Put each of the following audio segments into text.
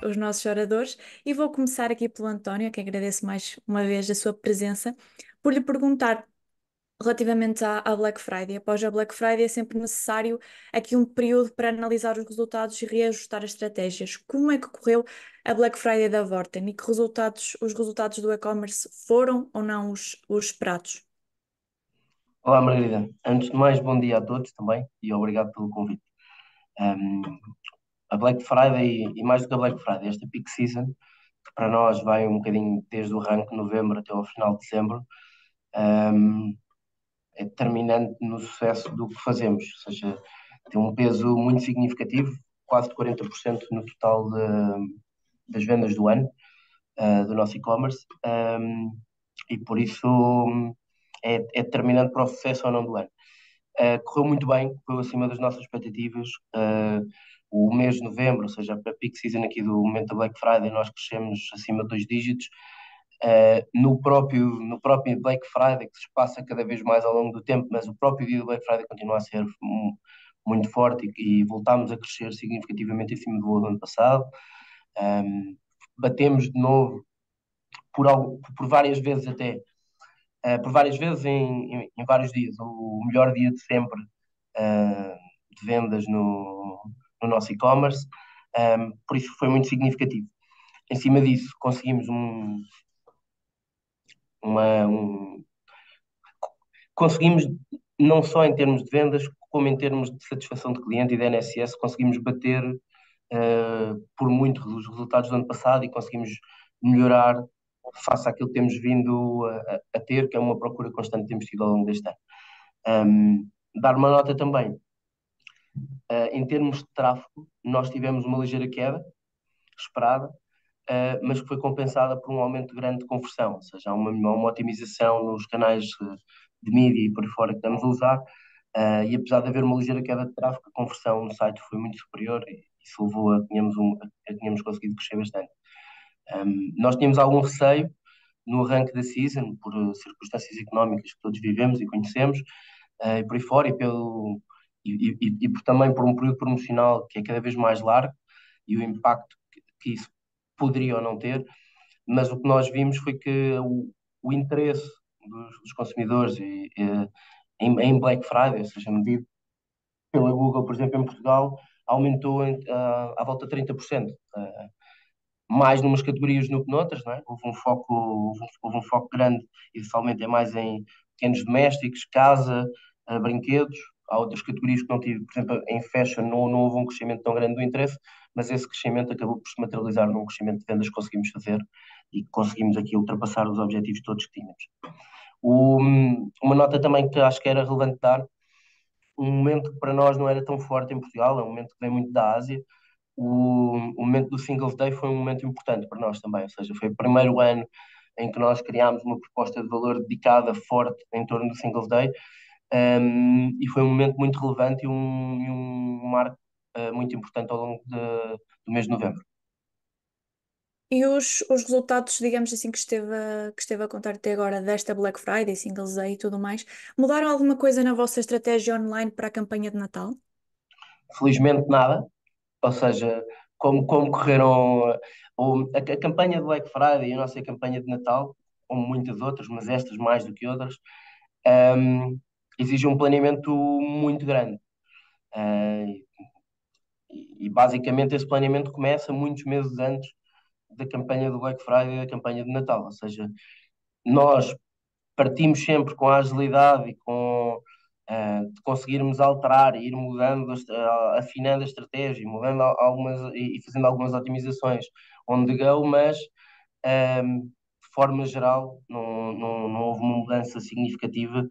os nossos oradores e vou começar aqui pelo António, que agradeço mais uma vez a sua presença, por lhe perguntar relativamente à Black Friday. Após a Black Friday é sempre necessário aqui um período para analisar os resultados e reajustar as estratégias. Como é que correu a Black Friday da Vorten e que os resultados do e-commerce foram ou não os esperados? Olá, Margarida. Antes de mais, bom dia a todos também e obrigado pelo convite. Um, a Black Friday, e mais do que a Black Friday, esta peak season, que para nós vai um bocadinho desde o arranque de novembro até ao final de dezembro, um, é determinante no sucesso do que fazemos, ou seja, tem um peso muito significativo, quase de 40% no total das vendas do ano, do nosso e-commerce, e por isso é determinante para o sucesso ou não do ano. Correu muito bem, correu acima das nossas expectativas. O mês de novembro, ou seja, a peak season aqui do momento da Black Friday, nós crescemos acima de dois dígitos. No próprio Black Friday, que se passa cada vez mais ao longo do tempo, mas o próprio dia do Black Friday continua a ser muito forte e voltámos a crescer significativamente acima do ano passado. Um, Batemos de novo por várias vezes até por várias vezes em vários dias, o melhor dia de sempre de vendas no nosso e-commerce, por isso foi muito significativo. Em cima disso, conseguimos uma, um- conseguimos não só em termos de vendas, como em termos de satisfação de cliente e da NSS, conseguimos bater por muito os resultados do ano passado e conseguimos melhorar face àquilo que temos vindo a ter, que é uma procura constante que temos tido ao longo deste ano. Dar uma nota também, em termos de tráfego, nós tivemos uma ligeira queda esperada, mas que foi compensada por um aumento grande de conversão, ou seja, há uma otimização nos canais de mídia e por aí fora que estamos a usar, e apesar de haver uma ligeira queda de tráfego, a conversão no site foi muito superior e isso levou a que tenhamos conseguido crescer bastante. Nós tínhamos algum receio no arranque da season, por circunstâncias económicas que todos vivemos e conhecemos, e por aí fora, também por um período promocional que é cada vez mais largo e o impacto que isso poderia ou não ter, mas o que nós vimos foi que o interesse dos consumidores em Black Friday, ou seja, medido pela Google, por exemplo, em Portugal, aumentou à volta de 30%. Mais numas categorias do que noutras, não é? Houve um foco grande, essencialmente é mais em pequenos domésticos, casa, brinquedos. Há outras categorias que não tive, por exemplo, em fashion não houve um crescimento tão grande do interesse, mas esse crescimento acabou por se materializar num crescimento de vendas que conseguimos fazer e conseguimos aqui ultrapassar os objetivos todos que tínhamos. Uma nota também que acho que era relevante dar, um momento que para nós não era tão forte em Portugal, é um momento que vem muito da Ásia. O momento do Singles Day foi um momento importante para nós também, ou seja, foi o primeiro ano em que nós criámos uma proposta de valor dedicada, forte, em torno do Singles Day, e foi um momento muito relevante e um marco muito importante ao longo do mês de novembro. E os resultados, digamos assim, que esteve a contar até agora desta Black Friday, Singles Day e tudo mais, mudaram alguma coisa na vossa estratégia online para a campanha de Natal? Felizmente nada, ou seja, como correram a campanha de Black Friday e a nossa campanha de Natal, como muitas outras, mas estas mais do que outras, um, exige um planeamento muito grande. Uh, e basicamente esse planeamento começa muitos meses antes da campanha do Black Friday e da campanha de Natal. Ou seja, nós partimos sempre com a agilidade e com de conseguirmos alterar e ir mudando, afinando a estratégia, mudando algumas e fazendo algumas otimizações on the go, mas de forma geral não houve uma mudança significativa.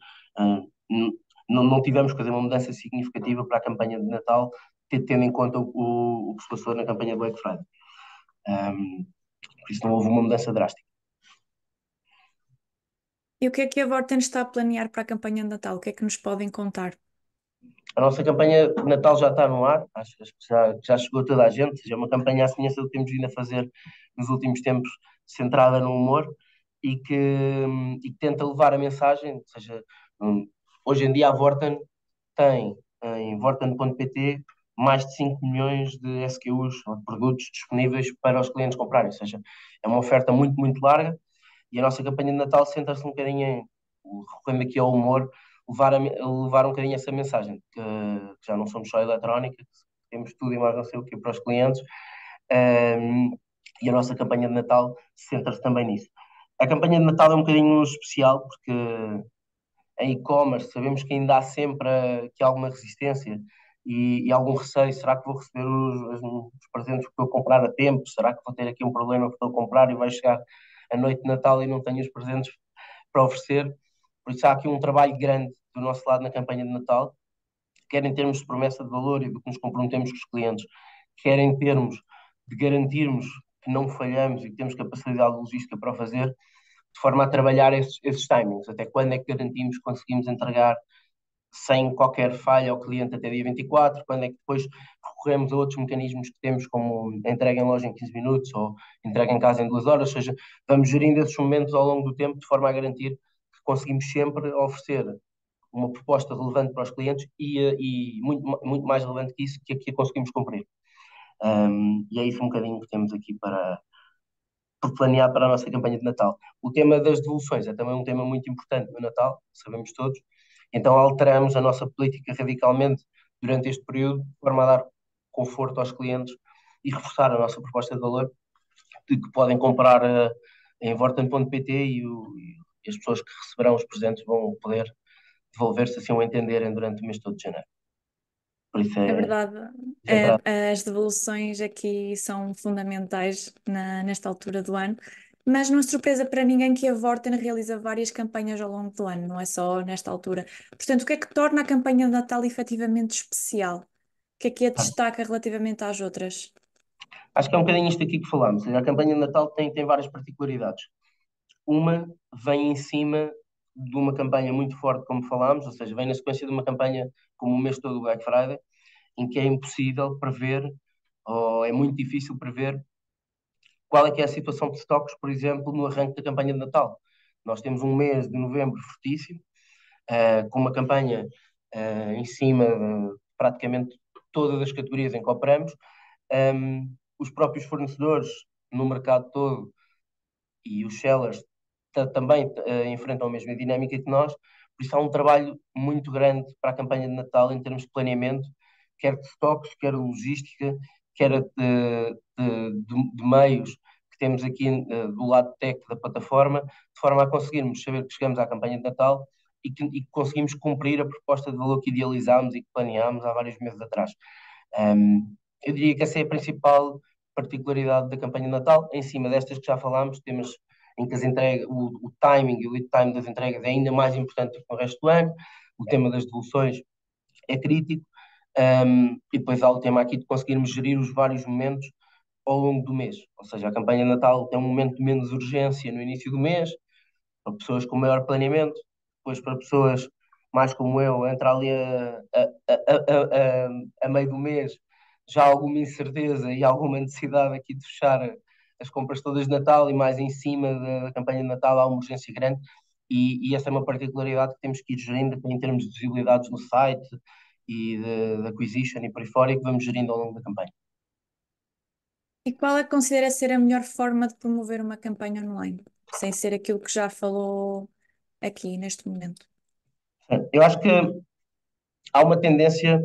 Não tivemos que fazer uma mudança significativa para a campanha de Natal, tendo em conta o que se passou na campanha do Black Friday. Por isso não houve uma mudança drástica. E o que é que a Vorten está a planear para a campanha de Natal? O que é que nos podem contar? A nossa campanha de Natal já está no ar, acho que já chegou a toda a gente. É uma campanha à semelhança do que temos vindo a fazer nos últimos tempos, centrada no humor e que tenta levar a mensagem. Ou seja, hoje em dia a Vorten tem em vorten.pt mais de 5 milhões de SKUs, ou de produtos disponíveis para os clientes comprarem. Ou seja, é uma oferta muito, muito larga e a nossa campanha de Natal centra-se um bocadinho em, recorrendo aqui ao humor, levar um bocadinho essa mensagem, que já não somos só eletrónica, que temos tudo e mais não sei o que para os clientes. Um, e a nossa campanha de Natal centra-se também nisso. A campanha de Natal é um bocadinho especial porque em e-commerce sabemos que ainda há sempre aqui alguma resistência e algum receio. Será que vou receber os presentes que estou a comprar a tempo? Será que vou ter aqui um problema que estou a comprar e vai chegar a noite de Natal e não tenho os presentes para oferecer? Por isso há aqui um trabalho grande do nosso lado na campanha de Natal, quer em termos de promessa de valor e do que nos comprometemos com os clientes, quer em termos de garantirmos que não falhamos e que temos capacidade logística para o fazer, de forma a trabalhar esses timings. Até quando é que garantimos que conseguimos entregar sem qualquer falha ao cliente até dia 24? Quando é que depois recorremos a outros mecanismos que temos, como entrega em loja em 15 minutos ou entrega em casa em 2 horas? Ou seja, vamos gerindo esses momentos ao longo do tempo de forma a garantir que conseguimos sempre oferecer uma proposta relevante para os clientes e muito, muito mais relevante que isso, que aqui conseguimos cumprir. E é isso um bocadinho que temos aqui por planear para a nossa campanha de Natal. O tema das devoluções é também um tema muito importante no Natal, sabemos todos, então alteramos a nossa política radicalmente durante este período, de forma a dar conforto aos clientes e reforçar a nossa proposta de valor, de que podem comprar em vorten.pt e as pessoas que receberão os presentes vão poder devolver se assim o entenderem durante o mês todo de janeiro. Por isso É é, verdade, isso é para as devoluções aqui são fundamentais nesta altura do ano, mas não é surpresa para ninguém que a Vorten realiza várias campanhas ao longo do ano, não é só nesta altura. Portanto, o que é que torna a campanha de Natal efetivamente especial? O que é a destaca relativamente às outras? Acho que é um bocadinho isto aqui que falamos. A campanha de Natal tem várias particularidades. Uma vem em cima de uma campanha muito forte, como falámos, ou seja, vem na sequência de uma campanha como o mês todo do Black Friday, em que é impossível prever, ou é muito difícil prever, qual é que é a situação de stocks, por exemplo, no arranque da campanha de Natal. Nós temos um mês de novembro fortíssimo, com uma campanha em cima de praticamente todas as categorias em que operamos. Os próprios fornecedores no mercado todo e os sellers também enfrentam a mesma dinâmica que nós, por isso há um trabalho muito grande para a campanha de Natal em termos de planeamento, quer de stocks, quer de logística, quer de meios que temos aqui do lado tech da plataforma, de forma a conseguirmos saber que chegamos à campanha de Natal e que conseguimos cumprir a proposta de valor que idealizámos e que planeámos há vários meses atrás. Eu diria que essa é a principal particularidade da campanha de Natal. Em cima destas que já falámos, temos em que o timing e o lead time das entregas é ainda mais importante do que no resto do ano. O tema das devoluções é crítico. E depois há o tema aqui de conseguirmos gerir os vários momentos ao longo do mês. Ou seja, a campanha de Natal tem um momento de menos urgência no início do mês, para pessoas com maior planeamento, depois para pessoas mais como eu, entra ali a meio do mês, já há alguma incerteza e alguma necessidade aqui de fechar as compras todas de Natal e mais em cima da campanha de Natal há uma urgência grande e essa é uma particularidade que temos que ir gerindo em termos de visibilidades no site e de acquisition e por aí fora e que vamos gerindo ao longo da campanha. E qual é que considera ser a melhor forma de promover uma campanha online, sem ser aquilo que já falou aqui neste momento? Eu acho que há uma tendência,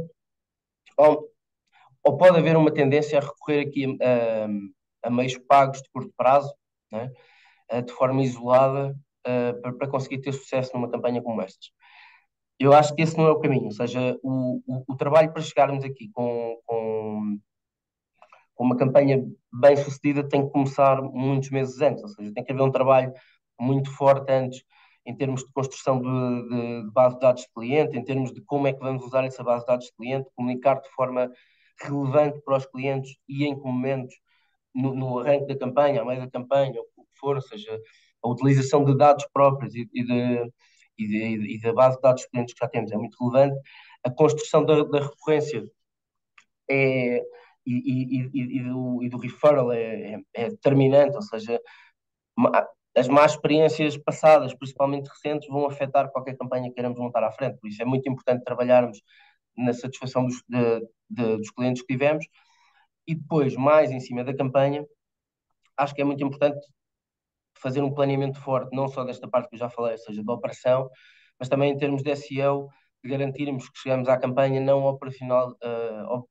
ou, ou pode haver uma tendência a recorrer aqui a meios pagos de curto prazo, né? De forma isolada, para conseguir ter sucesso numa campanha como esta. Eu acho que esse não é o caminho, ou seja, o trabalho para chegarmos aqui com uma campanha bem sucedida tem que começar muitos meses antes, ou seja, tem que haver um trabalho muito forte antes em termos de construção de base de dados de cliente, em termos de como é que vamos usar essa base de dados de cliente, comunicar de forma relevante para os clientes e em que momentos, no arranque da campanha, à meio da campanha, ou o que for, ou seja, a utilização de dados próprios e da base de dados de clientes que já temos é muito relevante. A construção da recorrência é, e do referral é determinante, ou seja, as más experiências passadas, principalmente recentes, vão afetar qualquer campanha que queiramos montar à frente. Por isso é muito importante trabalharmos na satisfação dos clientes que tivemos. E depois, mais em cima da campanha, acho que é muito importante fazer um planeamento forte, não só desta parte que eu já falei, ou seja, da operação, mas também em termos de SEO, de garantirmos que chegamos à campanha, não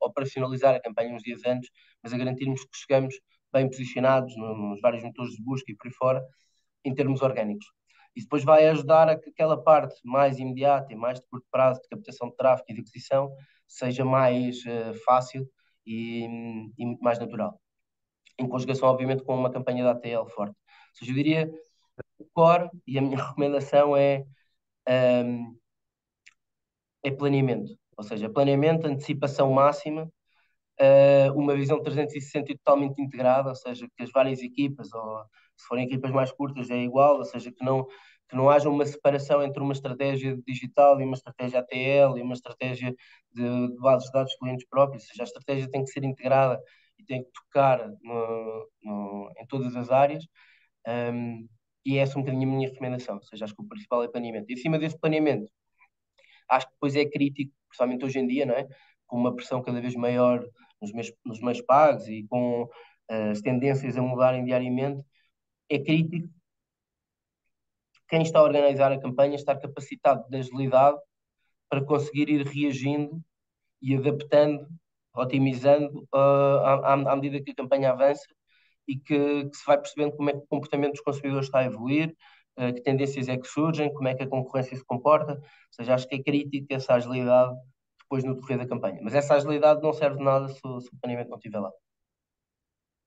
operacionalizar a campanha uns dias antes, mas a garantirmos que chegamos bem posicionados nos vários motores de busca e por aí fora, em termos orgânicos. Isso depois vai ajudar a que aquela parte mais imediata e mais de curto prazo de captação de tráfego e de aquisição seja mais fácil e muito mais natural. Em conjugação, obviamente, com uma campanha da ATL forte. Ou seja, eu diria o core e a minha recomendação é planeamento. Ou seja, planeamento, antecipação máxima, uma visão 360 e totalmente integrada, ou seja, que as várias equipas, ou se forem equipas mais curtas, é igual, ou seja, que não haja uma separação entre uma estratégia digital e uma estratégia ATL e uma estratégia de bases de dados de clientes próprios, ou seja, a estratégia tem que ser integrada e tem que tocar em todas as áreas. Um, e essa é um bocadinho a minha recomendação, ou seja, acho que o principal é planeamento. E acima desse planeamento, acho que depois é crítico, principalmente hoje em dia, não é? Com uma pressão cada vez maior nos meios pagos e com as tendências a mudarem diariamente, é crítico quem está a organizar a campanha estar capacitado de agilidade para conseguir ir reagindo e adaptando, otimizando à medida que a campanha avança e que se vai percebendo como é que o comportamento dos consumidores está a evoluir, que tendências é que surgem, como é que a concorrência se comporta. Ou seja, acho que é crítica essa agilidade depois no decorrer da campanha. Mas essa agilidade não serve de nada se o planeamento não estiver lá.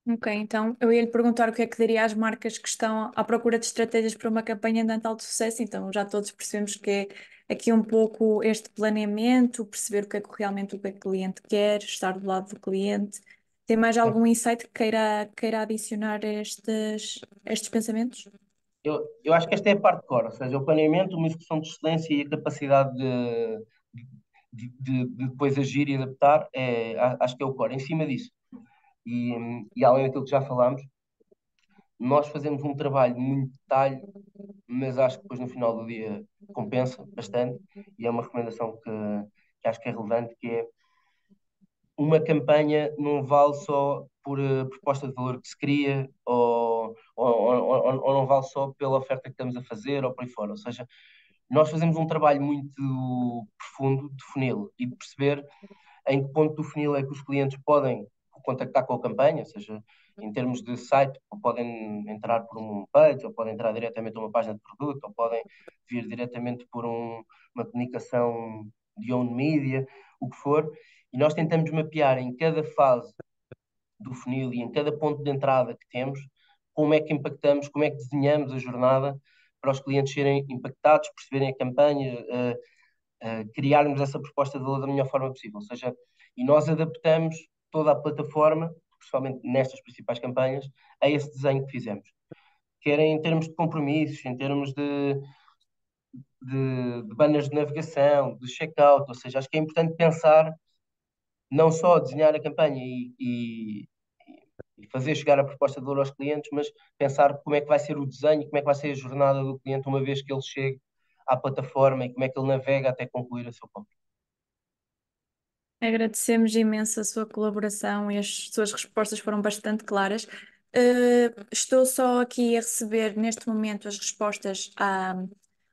Ok, então eu ia lhe perguntar o que é que diria às marcas que estão à procura de estratégias para uma campanha de Natal de sucesso. Então já todos percebemos que é aqui um pouco este planeamento, perceber o que é que realmente o que é que o cliente quer, estar do lado do cliente. Tem mais algum insight que queira adicionar a estes pensamentos? Eu acho que esta é a parte core, ou seja, o planeamento, uma execução de excelência e a capacidade de depois agir e adaptar, acho que é o core. Em cima disso, e além daquilo que já falámos, nós fazemos um trabalho muito de detalhe, mas acho que depois no final do dia compensa bastante, e é uma recomendação que acho que é relevante, que é uma campanha não vale só por proposta de valor que se cria, ou não vale só pela oferta que estamos a fazer, ou por aí fora. Ou seja, nós fazemos um trabalho muito profundo de funil e de perceber em que ponto do funil é que os clientes podem contactar com a campanha, ou seja, em termos de site, podem entrar por um page, ou podem entrar diretamente a uma página de produto, ou podem vir diretamente por uma comunicação de own media, o que for, e nós tentamos mapear em cada fase do funil e em cada ponto de entrada que temos, como é que impactamos, como é que desenhamos a jornada para os clientes serem impactados, perceberem a campanha, criarmos essa proposta de valor da melhor forma possível. Ou seja, e nós adaptamos toda a plataforma, principalmente nestas principais campanhas, a esse desenho que fizemos. Quer em termos de compromissos, em termos de banners de navegação, de checkout, ou seja, acho que é importante pensar não só desenhar a campanha e fazer chegar a proposta de valor aos clientes, mas pensar como é que vai ser o desenho, como é que vai ser a jornada do cliente uma vez que ele chegue à plataforma e como é que ele navega até concluir a sua compra. Agradecemos imenso a sua colaboração e as suas respostas foram bastante claras. Estou só aqui a receber neste momento as respostas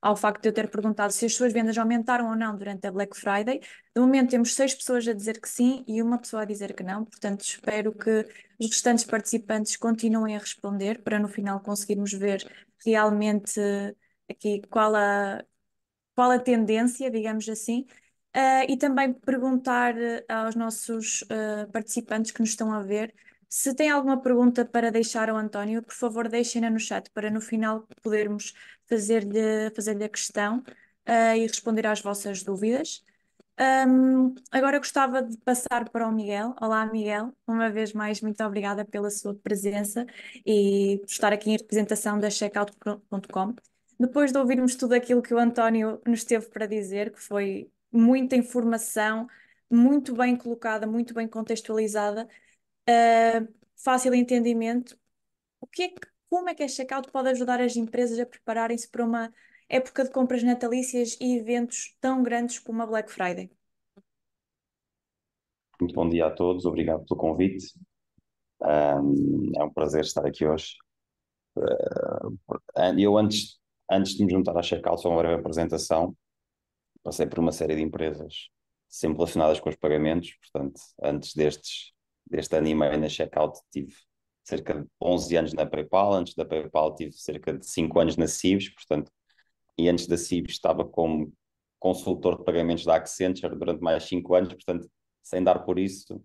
ao facto de eu ter perguntado se as suas vendas aumentaram ou não durante a Black Friday. De momento temos 6 pessoas a dizer que sim e uma pessoa a dizer que não, portanto espero que os restantes participantes continuem a responder para no final conseguirmos ver realmente aqui qual a tendência, digamos assim. E também perguntar aos nossos participantes que nos estão a ver se têm alguma pergunta para deixar ao António, por favor, deixem-na no chat para no final podermos fazer-lhe a questão e responder às vossas dúvidas. Agora gostava de passar para o Miguel. Olá, Miguel. Uma vez mais, muito obrigada pela sua presença e por estar aqui em representação da Checkout.com. Depois de ouvirmos tudo aquilo que o António nos teve para dizer, que foi muita informação, muito bem colocada, muito bem contextualizada, fácil entendimento, como é que a Checkout pode ajudar as empresas a prepararem-se para uma época de compras natalícias e eventos tão grandes como a Black Friday? Muito bom dia a todos, obrigado pelo convite. É um prazer estar aqui hoje. Eu, antes de me juntar à Checkout, só uma breve apresentação. Passei por uma série de empresas, sempre relacionadas com os pagamentos. Portanto, deste ano e meio na Checkout, tive cerca de 11 anos na PayPal. Antes da PayPal, tive cerca de 5 anos na Cibes. Portanto, e antes da Cibes, estava como consultor de pagamentos da Accenture durante mais 5 anos. Portanto, sem dar por isso.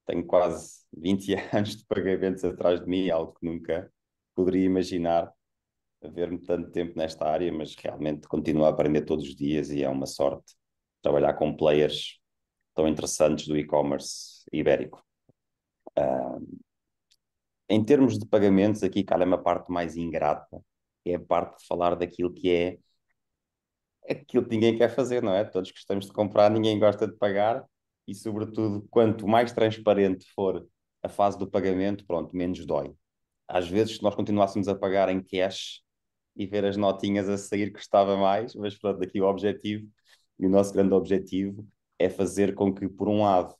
Tenho quase 20 anos de pagamentos atrás de mim, algo que nunca poderia imaginar, haver-me tanto tempo nesta área, mas realmente continuo a aprender todos os dias e é uma sorte trabalhar com players tão interessantes do e-commerce ibérico. Em termos de pagamentos, aqui calha-me a parte mais ingrata, que é a parte de falar daquilo que é aquilo que ninguém quer fazer, não é? Todos gostamos de comprar, ninguém gosta de pagar e, sobretudo, quanto mais transparente for a fase do pagamento, pronto, menos dói. Às vezes, se nós continuássemos a pagar em cash e ver as notinhas a sair, custava mais, mas pronto, aqui o objetivo, e o nosso grande objetivo, é fazer com que, por um lado,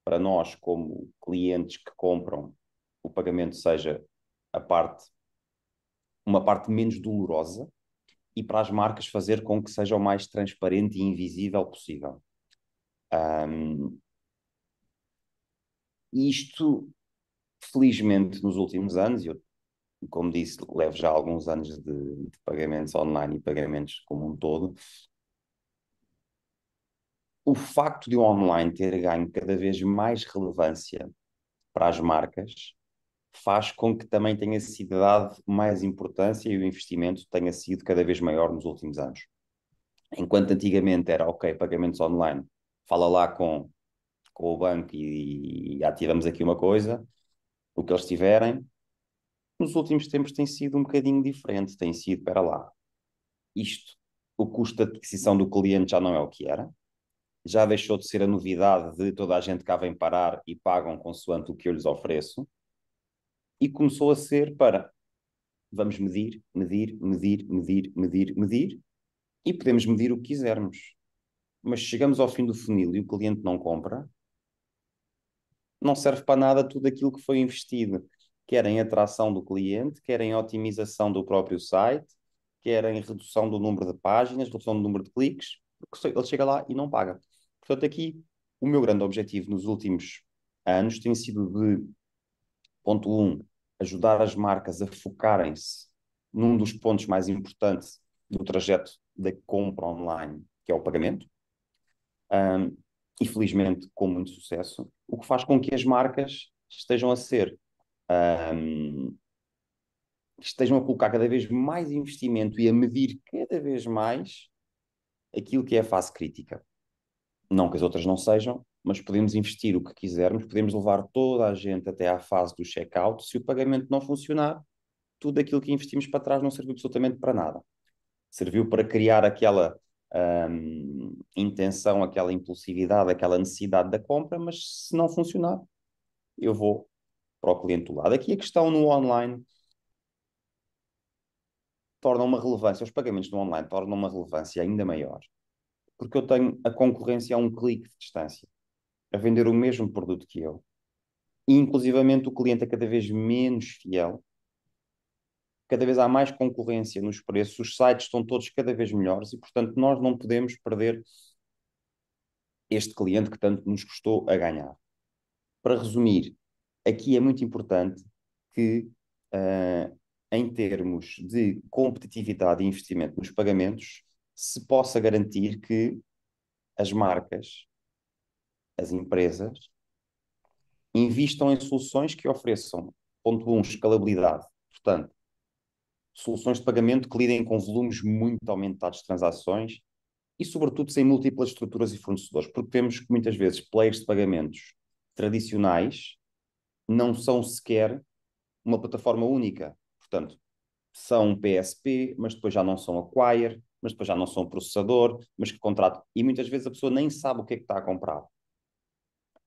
para nós, como clientes que compram, o pagamento seja a parte, uma parte menos dolorosa, e para as marcas fazer com que seja o mais transparente e invisível possível. Um, Isto, felizmente, nos últimos anos, eu, como disse, levo já alguns anos de pagamentos online e pagamentos como um todo. O facto de o online ter ganho cada vez mais relevância para as marcas faz com que também tenha sido dado mais importância e o investimento tenha sido cada vez maior nos últimos anos. Enquanto antigamente era ok, pagamentos online, fala lá com o banco e ativamos aqui uma coisa, o que eles tiverem. Nos últimos tempos tem sido um bocadinho diferente, tem sido, para lá, isto, o custo de aquisição do cliente já não é o que era, já deixou de ser a novidade de toda a gente cá vem parar e pagam consoante o que eu lhes ofereço, e começou a ser para, vamos medir, medir, medir, medir, medir, medir, e podemos medir o que quisermos. Mas se chegamos ao fim do funil e o cliente não compra, não serve para nada tudo aquilo que foi investido, quer em atração do cliente, quer em otimização do próprio site, quer em redução do número de páginas, redução do número de cliques, porque ele chega lá e não paga. Portanto, aqui o meu grande objetivo nos últimos anos tem sido de, ponto um, ajudar as marcas a focarem-se num dos pontos mais importantes do trajeto da compra online, que é o pagamento, um, e felizmente com muito sucesso, o que faz com que as marcas estejam a ser, um, estejam a colocar cada vez mais investimento e a medir cada vez mais aquilo que é a fase crítica. Não que as outras não sejam, mas podemos investir o que quisermos, podemos levar toda a gente até à fase do checkout. Se o pagamento não funcionar, tudo aquilo que investimos para trás não serviu absolutamente para nada. Serviu para criar aquela intenção, aquela impulsividade, aquela necessidade da compra, mas se não funcionar, eu vou para o cliente do lado. Aqui a questão no online torna uma relevância, os pagamentos no online tornam uma relevância ainda maior, porque eu tenho a concorrência a um clique de distância, a vender o mesmo produto que eu. E, inclusivamente, o cliente é cada vez menos fiel, cada vez há mais concorrência nos preços, os sites estão todos cada vez melhores e, portanto, nós não podemos perder este cliente que tanto nos custou a ganhar. Para resumir, aqui é muito importante que, em termos de competitividade e investimento nos pagamentos, se possa garantir que as marcas, as empresas, invistam em soluções que ofereçam, ponto um, escalabilidade. Portanto, soluções de pagamento que lidem com volumes muito aumentados de transações e, sobretudo, sem múltiplas estruturas e fornecedores, porque vemos que muitas vezes players de pagamentos tradicionais não são sequer uma plataforma única. Portanto, são um PSP, mas depois já não são acquire, mas depois já não são processador, mas que contrato. E muitas vezes a pessoa nem sabe o que é que está a comprar.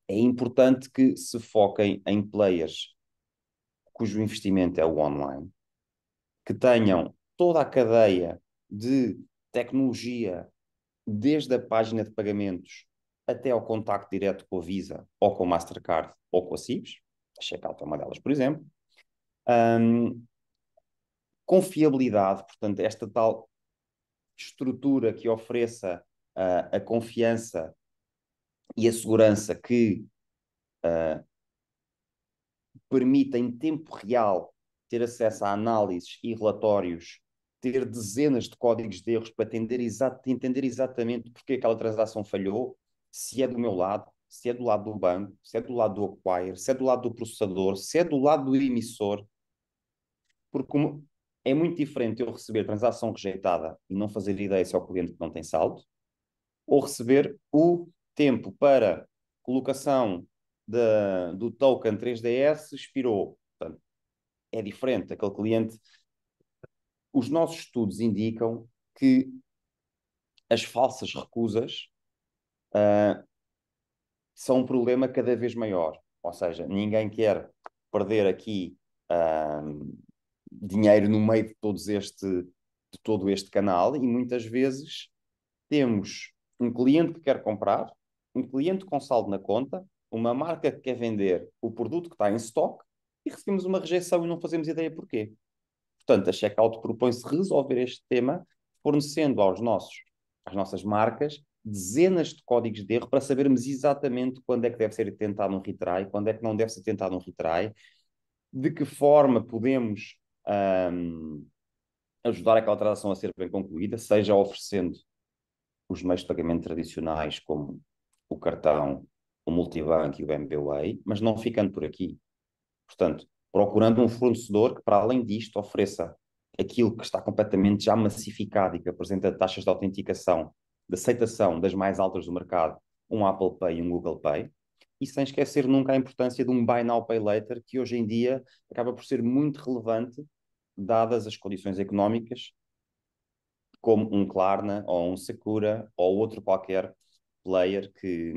É importante que se foquem em players cujo investimento é o online, que tenham toda a cadeia de tecnologia, desde a página de pagamentos até ao contacto direto com a Visa, ou com a Mastercard, ou com a CIBS, a Checkout é uma delas, por exemplo. Confiabilidade, portanto, esta tal estrutura que ofereça a confiança e a segurança que permita em tempo real ter acesso a análises e relatórios, ter dezenas de códigos de erros para entender exatamente porque aquela transação falhou, se é do meu lado, se é do lado do banco, se é do lado do acquire, se é do lado do processador, se é do lado do emissor, porque é muito diferente eu receber transação rejeitada e não fazer ideia se é o cliente que não tem saldo, ou receber o tempo para colocação do token 3DS expirou. Portanto, é diferente. Aquele cliente. Os nossos estudos indicam que as falsas recusas são um problema cada vez maior. Ou seja, ninguém quer perder aqui dinheiro no meio de todo este canal, e muitas vezes temos um cliente que quer comprar, um cliente com saldo na conta, uma marca que quer vender o produto que está em stock, e recebemos uma rejeição e não fazemos ideia porquê. Portanto, a Checkout propõe-se resolver este tema, fornecendo às nossas marcas dezenas de códigos de erro para sabermos exatamente quando é que deve ser tentado um retry, quando é que não deve ser tentado um retry, de que forma podemos ajudar aquela transação a ser bem concluída, seja oferecendo os meios de pagamento tradicionais, como o cartão, o multibanco e o MBWay, mas não ficando por aqui. Portanto, procurando um fornecedor que, para além disto, ofereça aquilo que está completamente já massificado e que apresenta taxas de autenticação, de aceitação das mais altas do mercado, um Apple Pay e um Google Pay, e sem esquecer nunca a importância de um Buy Now, Pay Later, que hoje em dia acaba por ser muito relevante, dadas as condições económicas, como um Klarna ou um Secura ou outro qualquer player que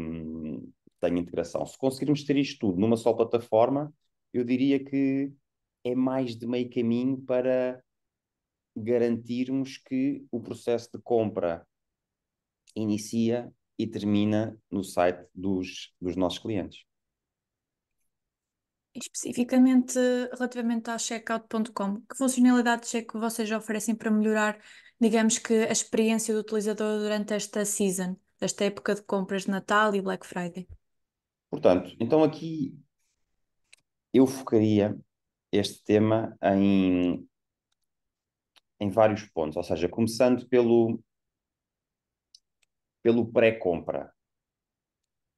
tenha integração. Se conseguirmos ter isto tudo numa só plataforma, eu diria que é mais de meio caminho para garantirmos que o processo de compra inicia e termina no site dos nossos clientes. Especificamente relativamente à checkout.com, que funcionalidades é que vocês oferecem para melhorar, digamos que, a experiência do utilizador durante esta season, esta época de compras de Natal e Black Friday? Portanto, então aqui eu focaria este tema em vários pontos, ou seja, começando pelo pré-compra.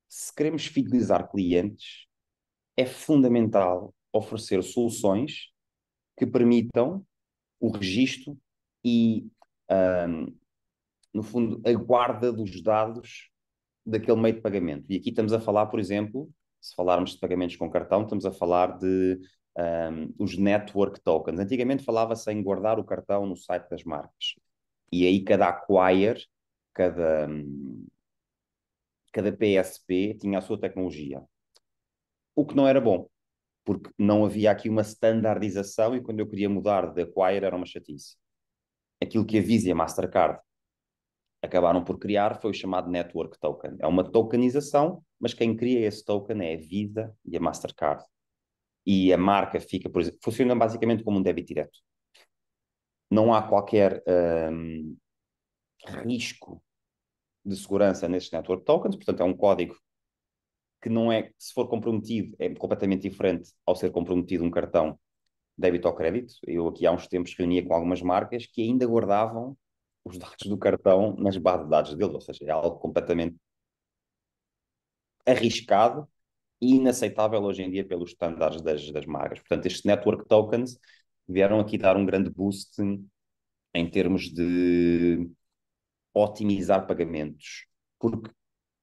Se queremos fidelizar clientes, é fundamental oferecer soluções que permitam o registro e, no fundo, a guarda dos dados daquele meio de pagamento. E aqui estamos a falar, por exemplo, se falarmos de pagamentos com cartão, estamos a falar de os network tokens. Antigamente falava-se em guardar o cartão no site das marcas. E aí cada acquire, cada, cada PSP tinha a sua tecnologia. O que não era bom, porque não havia aqui uma standardização e quando eu queria mudar de acquire era uma chatice. Aquilo que a Visa e a Mastercard acabaram por criar foi o chamado Network Token. É uma tokenização, mas quem cria esse token é a Visa e a Mastercard. E a marca fica, por exemplo, funciona basicamente como um débito direto. Não há qualquer risco de segurança nesses Network Tokens, portanto é um código que não é, se for comprometido, é completamente diferente ao ser comprometido um cartão débito ou crédito. Eu aqui há uns tempos reunia com algumas marcas que ainda guardavam os dados do cartão nas bases de dados deles, ou seja, é algo completamente arriscado e inaceitável hoje em dia pelos estándares das marcas. Portanto, estes network tokens vieram aqui dar um grande boost em termos de otimizar pagamentos, porque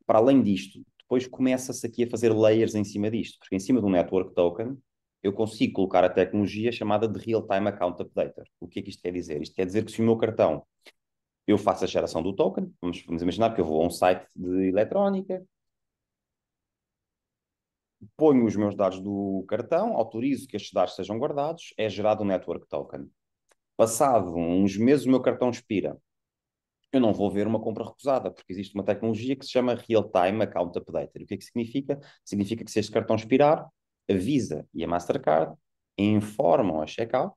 para além disto, depois começa-se aqui a fazer layers em cima disto, porque em cima de um network token eu consigo colocar a tecnologia chamada de Real-Time Account Updater. O que é que isto quer dizer? Isto quer dizer que se o meu cartão, eu faço a geração do token, vamos imaginar que eu vou a um site de eletrónica, ponho os meus dados do cartão, autorizo que estes dados sejam guardados, é gerado um network token. Passado uns meses o meu cartão expira. eu não vou ver uma compra recusada, porque existe uma tecnologia que se chama Real-Time Account Updater. O que é que significa? Significa que se este cartão expirar, a Visa e a Mastercard informam a checkout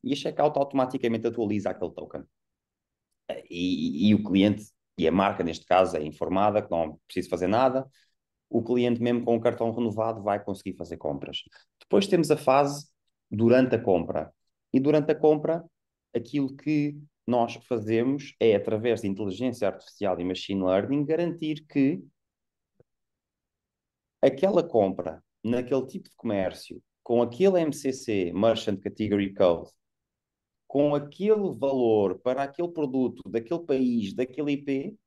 e a checkout automaticamente atualiza aquele token. E o cliente, e a marca neste caso, é informada que não precisa fazer nada. O cliente, mesmo com o cartão renovado, vai conseguir fazer compras. Depois temos a fase durante a compra. E durante a compra, aquilo que nós fazemos é, através de inteligência artificial e machine learning, garantir que aquela compra, naquele tipo de comércio, com aquele MCC, Merchant Category Code, com aquele valor para aquele produto, daquele país, daquele IP,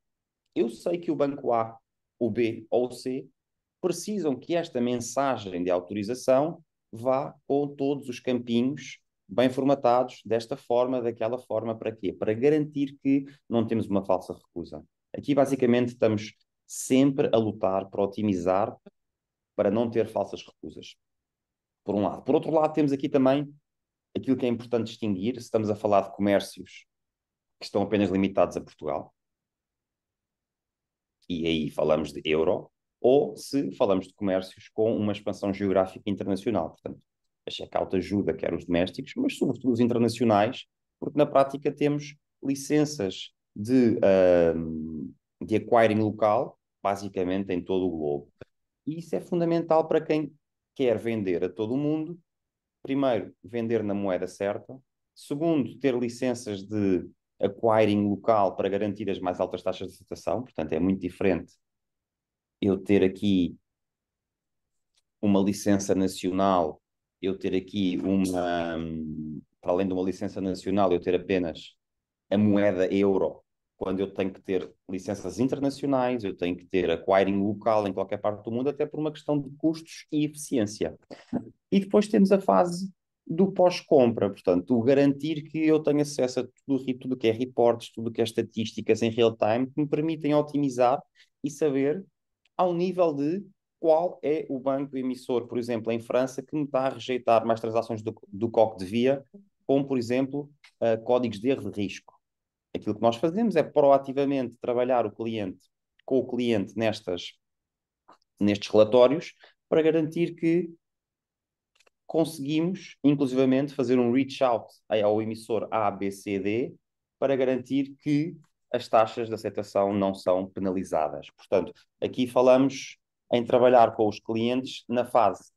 eu sei que o banco A, o B ou o C precisam que esta mensagem de autorização vá com todos os campinhos bem formatados, desta forma, daquela forma, para quê? Para garantir que não temos uma falsa recusa. Aqui, basicamente, estamos sempre a lutar para otimizar, para não ter falsas recusas, por um lado. Por outro lado, temos aqui também aquilo que é importante distinguir, se estamos a falar de comércios que estão apenas limitados a Portugal, e aí falamos de euro, ou se falamos de comércios com uma expansão geográfica internacional. Portanto, a checkout ajuda quer os domésticos, mas sobretudo os internacionais, porque na prática temos licenças de acquiring local, basicamente em todo o globo. E isso é fundamental para quem quer vender a todo o mundo. Primeiro, vender na moeda certa. Segundo, ter licenças de acquiring local para garantir as mais altas taxas de aceitação. Portanto, é muito diferente eu ter aqui uma licença nacional, eu ter aqui uma, para além de uma licença nacional, eu ter apenas a moeda euro, quando eu tenho que ter licenças internacionais, eu tenho que ter acquiring local em qualquer parte do mundo, até por uma questão de custos e eficiência. E depois temos a fase do pós-compra, portanto, o garantir que eu tenho acesso a tudo que é reportes, tudo que é estatísticas em real time, que me permitem otimizar e saber ao nível de qual é o banco emissor, por exemplo, em França, que me está a rejeitar mais transações do COC de via, como, por exemplo, códigos de erro de risco. Aquilo que nós fazemos é proativamente trabalhar com o cliente nestes relatórios para garantir que conseguimos, inclusivamente, fazer um reach out ao emissor A, B, C, D para garantir que as taxas de aceitação não são penalizadas. Portanto, aqui falamos em trabalhar com os clientes na fase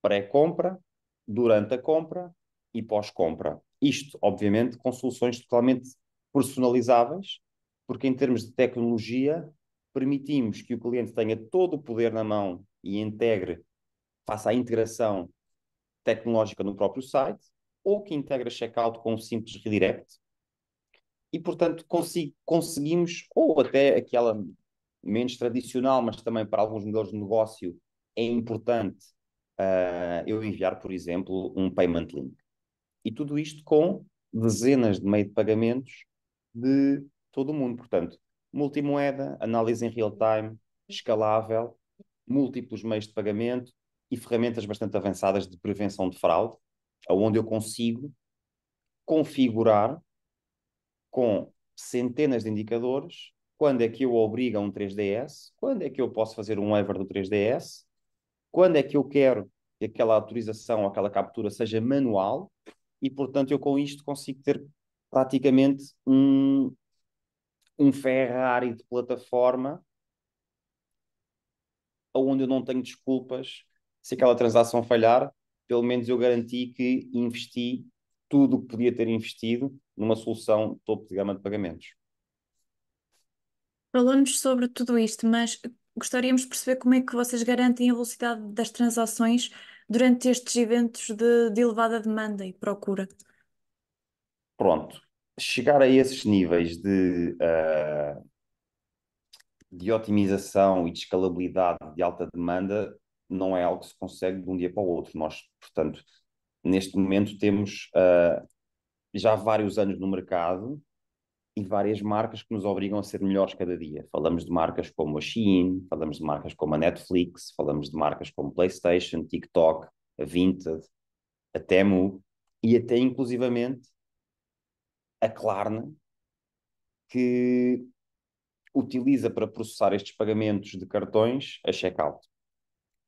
pré-compra, durante a compra e pós-compra. Isto, obviamente, com soluções totalmente personalizáveis, porque em termos de tecnologia, permitimos que o cliente tenha todo o poder na mão e integre, faça a integração tecnológica no próprio site, ou que integra checkout com um simples redirect, e, portanto, conseguimos, ou até aquela menos tradicional, mas também para alguns modelos de negócio é importante eu enviar, por exemplo, um payment link. E tudo isto com dezenas de meios de pagamentos de todo o mundo. Portanto, multimoeda, análise em real time, escalável, múltiplos meios de pagamento e ferramentas bastante avançadas de prevenção de fraude, onde eu consigo configurar com centenas de indicadores quando é que eu obrigo a um 3DS, quando é que eu posso fazer um waiver do 3DS, quando é que eu quero que aquela autorização ou aquela captura seja manual e, portanto, eu com isto consigo ter praticamente um Ferrari de plataforma onde eu não tenho desculpas se aquela transação falhar, pelo menos eu garanti que investi tudo o que podia ter investido numa solução topo de gama de pagamentos. Falou-nos sobre tudo isto, mas gostaríamos de perceber como é que vocês garantem a velocidade das transações durante estes eventos de elevada demanda e procura. Pronto, chegar a esses níveis de otimização e de escalabilidade de alta demanda não é algo que se consegue de um dia para o outro. Nós, portanto, neste momento temos já vários anos no mercado e várias marcas que nos obrigam a ser melhores cada dia. Falamos de marcas como a Shein, falamos de marcas como a Netflix, falamos de marcas como PlayStation, TikTok, a Vinted, a Temu e até inclusivamente a Klarna, que utiliza para processar estes pagamentos de cartões a checkout.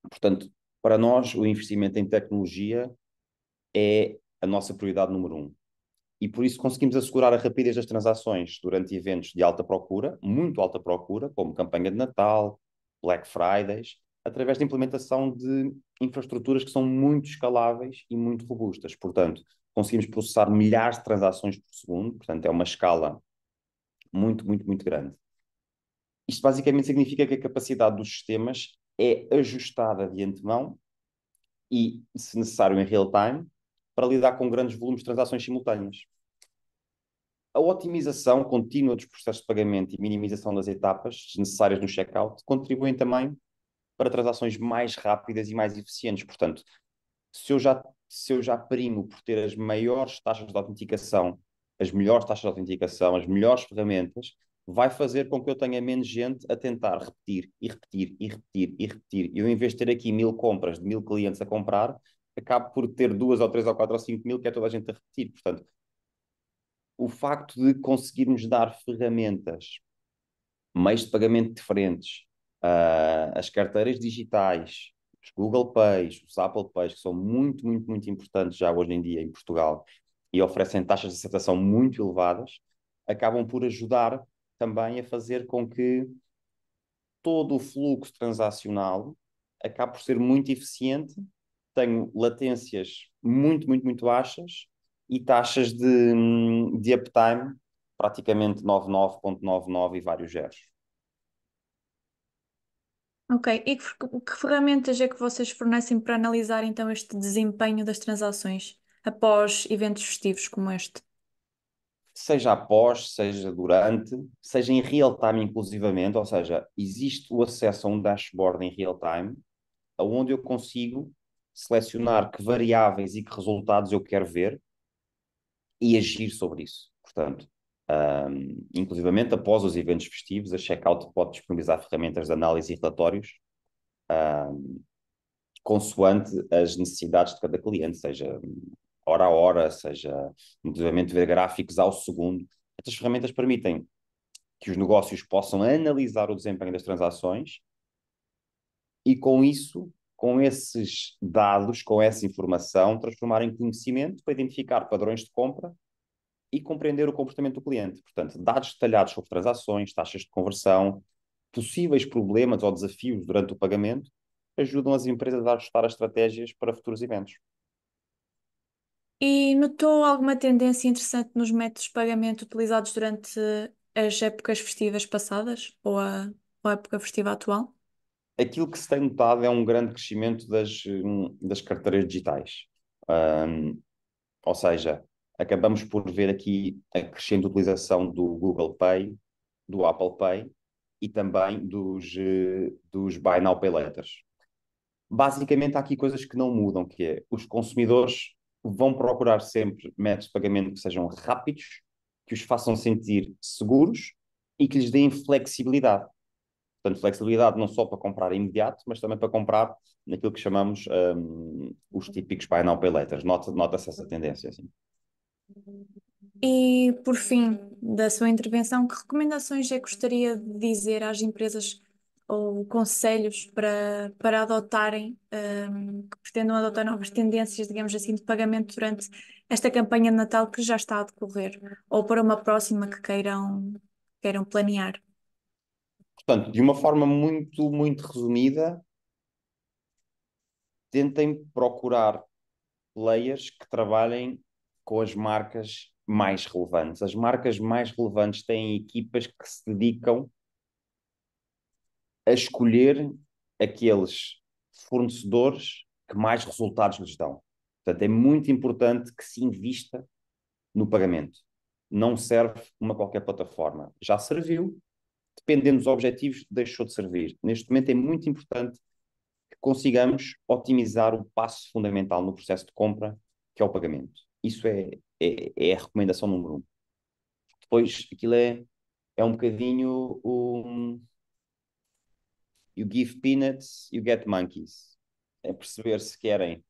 Portanto, para nós, o investimento em tecnologia é a nossa prioridade número um. E por isso conseguimos assegurar a rapidez das transações durante eventos de alta procura, muito alta procura, como campanha de Natal, Black Fridays, através da implementação de infraestruturas que são muito escaláveis e muito robustas. Portanto, conseguimos processar milhares de transações por segundo, portanto, é uma escala muito, muito, muito grande. Isto basicamente significa que a capacidade dos sistemas é ajustada de antemão e, se necessário, em real time, para lidar com grandes volumes de transações simultâneas. A otimização contínua dos processos de pagamento e minimização das etapas necessárias no checkout contribuem também para transações mais rápidas e mais eficientes. Portanto, se eu já primo por ter as maiores taxas de autenticação, as melhores taxas de autenticação, as melhores ferramentas, vai fazer com que eu tenha menos gente a tentar repetir e repetir e repetir e repetir. Eu, em vez de ter aqui 1000 compras de 1000 clientes a comprar, acabo por ter 2 ou 3 ou 4 ou 5 mil que é toda a gente a repetir. Portanto, o facto de conseguirmos dar ferramentas, meios de pagamento diferentes, as carteiras digitais, os Google Pays, os Apple Pays, que são muito, muito, muito importantes já hoje em dia em Portugal e oferecem taxas de aceitação muito elevadas, acabam por ajudar também a fazer com que todo o fluxo transacional acabe por ser muito eficiente, tenho latências muito, muito, muito baixas e taxas de uptime praticamente 99,99 e vários zeros. Ok, e que ferramentas é que vocês fornecem para analisar então este desempenho das transações após eventos festivos como este? Seja após, seja durante, seja em real time inclusivamente, ou seja, existe o acesso a um dashboard em real time, onde eu consigo selecionar que variáveis e que resultados eu quero ver e agir sobre isso. Portanto, inclusivamente após os eventos festivos, a Checkout pode disponibilizar ferramentas de análise e relatórios, consoante as necessidades de cada cliente, seja hora a hora, seja inclusivamente ver gráficos ao segundo. Estas ferramentas permitem que os negócios possam analisar o desempenho das transações e, com isso, com esses dados, com essa informação, transformar em conhecimento para identificar padrões de compra e compreender o comportamento do cliente. Portanto, dados detalhados sobre transações, taxas de conversão, possíveis problemas ou desafios durante o pagamento, ajudam as empresas a ajustar as estratégias para futuros eventos. E notou alguma tendência interessante nos métodos de pagamento utilizados durante as épocas festivas passadas ou a época festiva atual? Aquilo que se tem notado é um grande crescimento das carteiras digitais. Ou seja, acabamos por ver aqui a crescente utilização do Google Pay, do Apple Pay e também dos Buy Now Pay Laters. Basicamente, há aqui coisas que não mudam, que é os consumidores vão procurar sempre métodos de pagamento que sejam rápidos, que os façam sentir seguros e que lhes deem flexibilidade. Portanto, flexibilidade não só para comprar imediato, mas também para comprar naquilo que chamamos os típicos Buy Now Pay Laters. Nota-se essa tendência, assim. E, por fim da sua intervenção, que recomendações é que gostaria de dizer às empresas ou conselhos para adotarem, que pretendam adotar novas tendências, digamos assim, de pagamento durante esta campanha de Natal que já está a decorrer, ou para uma próxima que queiram planear? Portanto, de uma forma muito, muito resumida, tentem procurar players que trabalhem com as marcas mais relevantes. As marcas mais relevantes têm equipas que se dedicam a escolher aqueles fornecedores que mais resultados lhes dão. Portanto, é muito importante que se invista no pagamento. Não serve uma qualquer plataforma. Já serviu, dependendo dos objetivos, deixou de servir. Neste momento é muito importante que consigamos otimizar o passo fundamental no processo de compra, que é o pagamento. Isso é a recomendação número um. Depois, aquilo é um bocadinho o you give peanuts, you get monkeys. É perceber se querem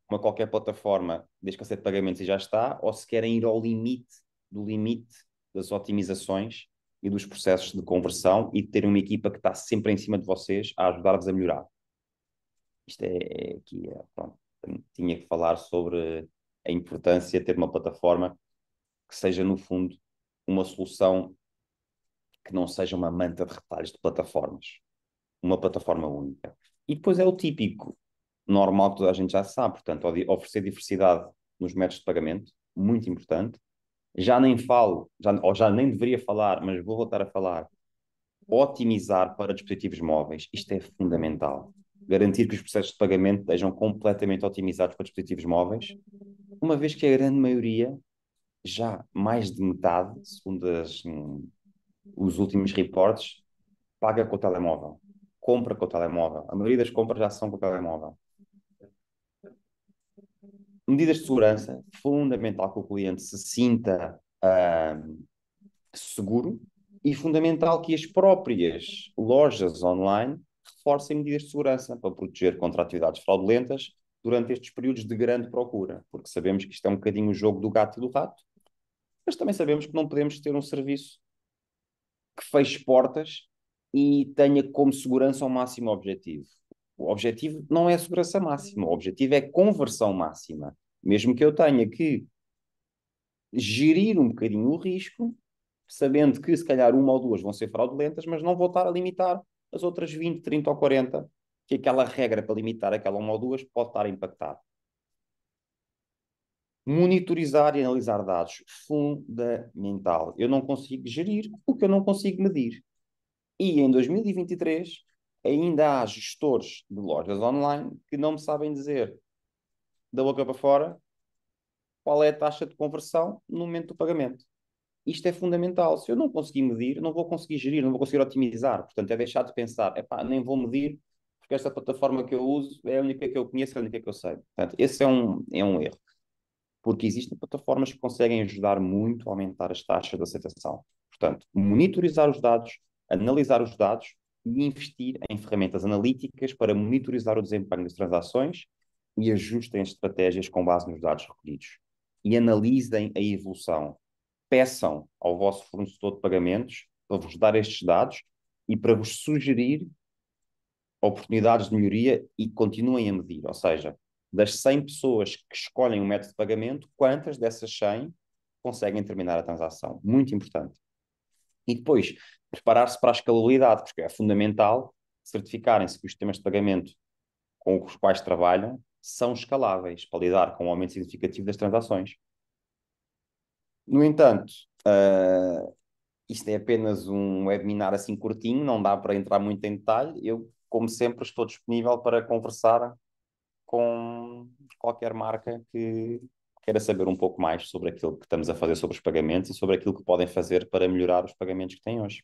uma qualquer plataforma, desde que aceite pagamentos e já está, ou se querem ir ao limite do limite das otimizações e dos processos de conversão e de ter uma equipa que está sempre em cima de vocês a ajudar-vos a melhorar. Isto pronto, tinha que falar sobre a importância de ter uma plataforma que seja, no fundo, uma solução que não seja uma manta de retalhos de plataformas. Uma plataforma única. E depois é o típico, normal, que toda a gente já sabe, portanto, oferecer diversidade nos métodos de pagamento, muito importante. Já nem falo, ou já nem deveria falar, mas vou voltar a falar, otimizar para dispositivos móveis. Isto é fundamental. Garantir que os processos de pagamento estejam completamente otimizados para dispositivos móveis, uma vez que a grande maioria, já mais de metade, segundo os últimos reportes, paga com o telemóvel, compra com o telemóvel. A maioria das compras já são com o telemóvel. Medidas de segurança, fundamental que o cliente se sinta seguro e fundamental que as próprias lojas online reforcem medidas de segurança para proteger contra atividades fraudulentas durante estes períodos de grande procura, porque sabemos que isto é um bocadinho o jogo do gato e do rato, mas também sabemos que não podemos ter um serviço que feche portas e tenha como segurança o máximo objetivo. O objetivo não é a segurança máxima, o objetivo é conversão máxima. Mesmo que eu tenha que gerir um bocadinho o risco, sabendo que se calhar uma ou duas vão ser fraudulentas, mas não vou estar a limitar as outras 20, 30 ou 40, que aquela regra para limitar aquela uma ou duas pode estar a impactar. Monitorizar e analisar dados, fundamental. Eu não consigo gerir o que eu não consigo medir. E em 2023 ainda há gestores de lojas online que não me sabem dizer da boca para fora qual é a taxa de conversão no momento do pagamento. Isto é fundamental. Se eu não conseguir medir, não vou conseguir gerir, não vou conseguir otimizar. Portanto, é deixar de pensar, epá, nem vou medir, porque esta plataforma que eu uso é a única que eu conheço, é a única que eu sei. Portanto, esse é um erro. Porque existem plataformas que conseguem ajudar muito a aumentar as taxas de aceitação. Portanto, monitorizar os dados, analisar os dados e investir em ferramentas analíticas para monitorizar o desempenho das transações e ajustem as estratégias com base nos dados recolhidos. E analisem a evolução. Peçam ao vosso fornecedor de pagamentos para vos dar estes dados e para vos sugerir oportunidades de melhoria e continuem a medir. Ou seja, das 100 pessoas que escolhem um método de pagamento, quantas dessas 100 conseguem terminar a transação? Muito importante. E depois, preparar-se para a escalabilidade, porque é fundamental certificarem-se que os sistemas de pagamento com os quais trabalham são escaláveis para lidar com um aumento significativo das transações. No entanto, isto é apenas um webinar assim curtinho, não dá para entrar muito em detalhe. Eu, como sempre, estou disponível para conversar com qualquer marca que queira saber um pouco mais sobre aquilo que estamos a fazer sobre os pagamentos e sobre aquilo que podem fazer para melhorar os pagamentos que têm hoje.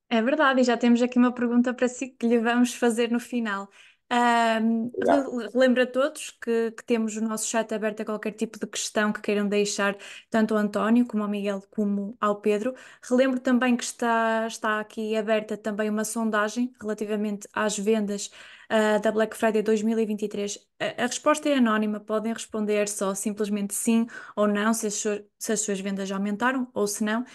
É verdade, e já temos aqui uma pergunta para si que lhe vamos fazer no final. Obrigado. Relembro a todos que temos o nosso chat aberto a qualquer tipo de questão que queiram deixar, tanto ao António, como ao Miguel, como ao Pedro. Relembro também que está aqui aberta também uma sondagem relativamente às vendas, da Black Friday 2023. A resposta é anónima, podem responder só simplesmente sim ou não, se as suas vendas aumentaram ou se não.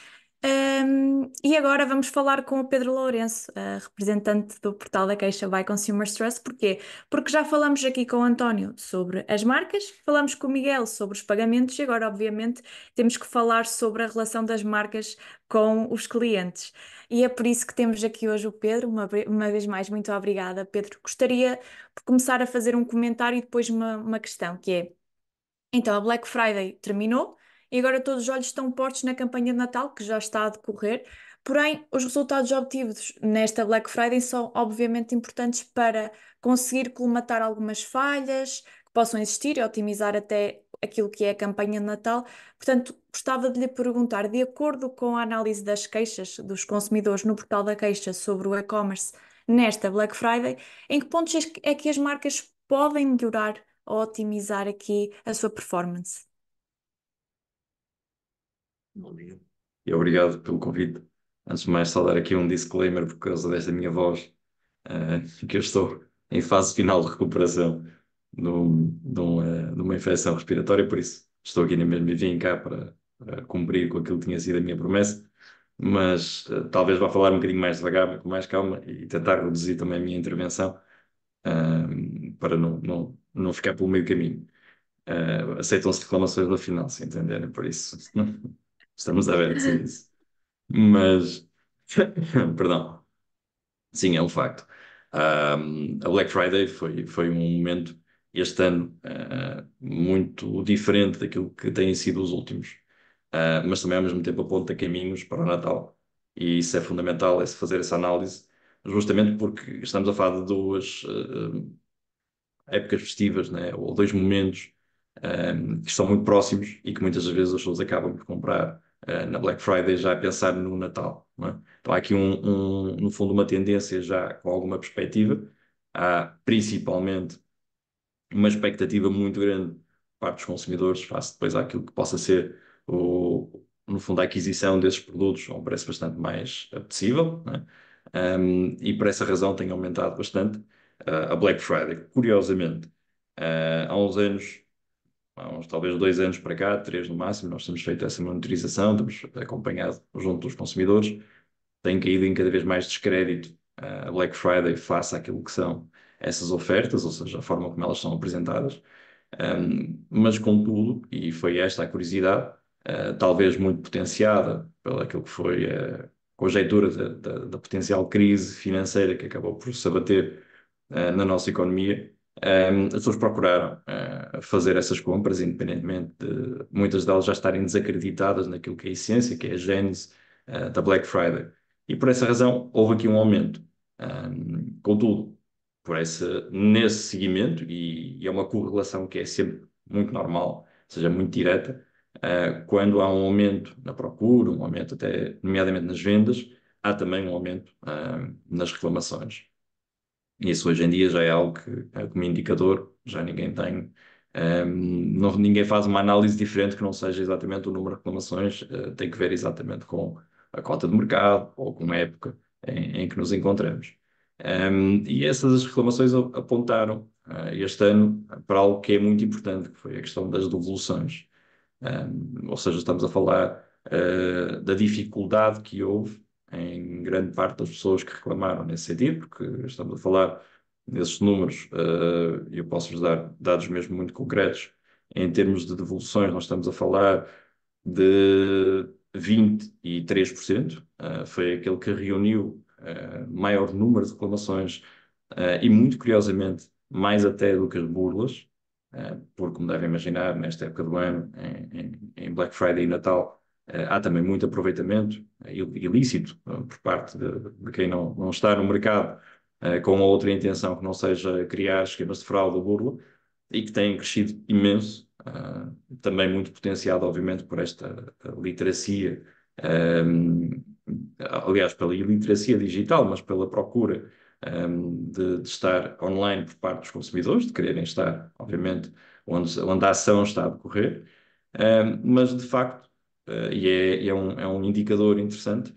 E agora vamos falar com o Pedro Lourenço, representante do Portal da Queixa by Consumers Trust. Porquê? Porque já falamos aqui com o António sobre as marcas, falamos com o Miguel sobre os pagamentos e agora, obviamente, temos que falar sobre a relação das marcas com os clientes. E é por isso que temos aqui hoje o Pedro. Uma vez mais, muito obrigada, Pedro. Gostaria de começar a fazer um comentário e depois uma questão, que é. Então, a Black Friday terminou e agora todos os olhos estão postos na campanha de Natal, que já está a decorrer. Porém, os resultados obtidos nesta Black Friday são obviamente importantes para conseguir colmatar algumas falhas que possam existir e otimizar até aquilo que é a campanha de Natal. Portanto, gostava de lhe perguntar, de acordo com a análise das queixas dos consumidores no portal da queixa sobre o e-commerce nesta Black Friday, em que pontos é que as marcas podem melhorar ou otimizar aqui a sua performance? Bom dia. E obrigado pelo convite. Antes de mais, só dar aqui um disclaimer por causa desta minha voz, que eu estou em fase final de recuperação de uma infecção respiratória, por isso estou aqui na mesma e vim cá para cumprir com aquilo que tinha sido a minha promessa. mas talvez vá falar um bocadinho mais devagar, com mais calma e tentar reduzir também a minha intervenção, para não ficar pelo meio caminho. Aceitam-se reclamações no final, se entenderem, por isso estamos abertos a isso. Mas, perdão, sim, é um facto. A Black Friday foi um momento, este ano, muito diferente daquilo que têm sido os últimos. Mas também ao mesmo tempo aponta caminhos para o Natal. E isso é fundamental, é se fazer essa análise, justamente porque estamos a falar de duas épocas festivas, né? Ou dois momentos que estão muito próximos e que muitas das vezes as pessoas acabam por comprar na Black Friday já a pensar no Natal, não é? Então há aqui no fundo uma tendência já com alguma perspectiva. Há principalmente uma expectativa muito grande por parte dos consumidores face depois àquilo que possa ser no fundo a aquisição desses produtos a um preço bastante mais apetecível, né? E por essa razão tem aumentado bastante a Black Friday. Curiosamente, há uns anos, há uns talvez 2 anos para cá, 3 no máximo, nós temos feito essa monitorização, temos acompanhado junto dos consumidores, tem caído em cada vez mais descrédito a Black Friday face àquilo que são essas ofertas, ou seja, a forma como elas são apresentadas. Mas, contudo, e foi esta a curiosidade, talvez muito potenciada pela aquilo que foi a conjectura da potencial crise financeira que acabou por se abater na nossa economia, as pessoas procuraram fazer essas compras, independentemente de muitas delas já estarem desacreditadas naquilo que é a essência, que é a gênese da Black Friday. E por essa razão houve aqui um aumento. Contudo, nesse seguimento, e é uma correlação que é sempre muito normal, ou seja, muito direta, quando há um aumento na procura, um aumento até, nomeadamente nas vendas, há também um aumento nas reclamações. Isso hoje em dia já é algo que, como indicador, já ninguém tem, ninguém faz uma análise diferente que não seja exatamente o número de reclamações, tem que ver exatamente com a cota de mercado ou com a época em que nos encontramos. E essas reclamações apontaram, este ano, para algo que é muito importante, que foi a questão das devoluções. Ou seja, estamos a falar da dificuldade que houve em grande parte das pessoas que reclamaram nesse sentido, porque estamos a falar desses números, e eu posso-vos dar dados mesmo muito concretos. Em termos de devoluções, nós estamos a falar de 23%, foi aquele que reuniu maior número de reclamações, e muito curiosamente, mais até do que as burlas, porque, como devem imaginar, nesta época do ano, em Black Friday e Natal, há também muito aproveitamento ilícito por parte de quem não está no mercado com outra intenção que não seja criar esquemas de fraude ou burla, e que têm crescido imenso, também muito potenciado, obviamente, por esta literacia, aliás, pela iliteracia digital, mas pela procura de estar online por parte dos consumidores, de quererem estar, obviamente, onde a ação está a decorrer. Mas, de facto, e é um indicador interessante,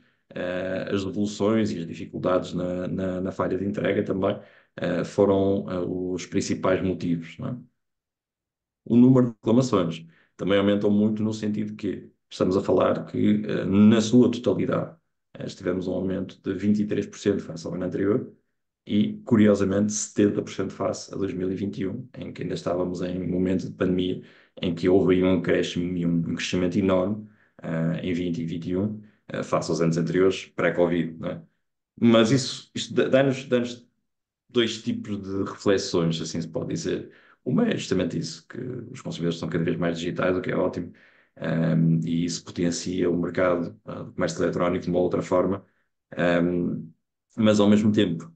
as devoluções e as dificuldades na falha de entrega também foram os principais motivos, não é? O número de reclamações também aumentou muito no sentido que estamos a falar que, na sua totalidade, tivemos um aumento de 23% face ao ano anterior e, curiosamente, 70% face a 2021, em que ainda estávamos em um momento de pandemia, em que houve aí um acréscimo e um crescimento enorme, em 20 e 21, face aos anos anteriores, pré-Covid, não é? Mas isto dá-nos dois tipos de reflexões, assim se pode dizer. Uma é justamente isso, que os consumidores são cada vez mais digitais, o que é ótimo, e isso potencia o mercado do comércio eletrónico de uma outra forma, mas ao mesmo tempo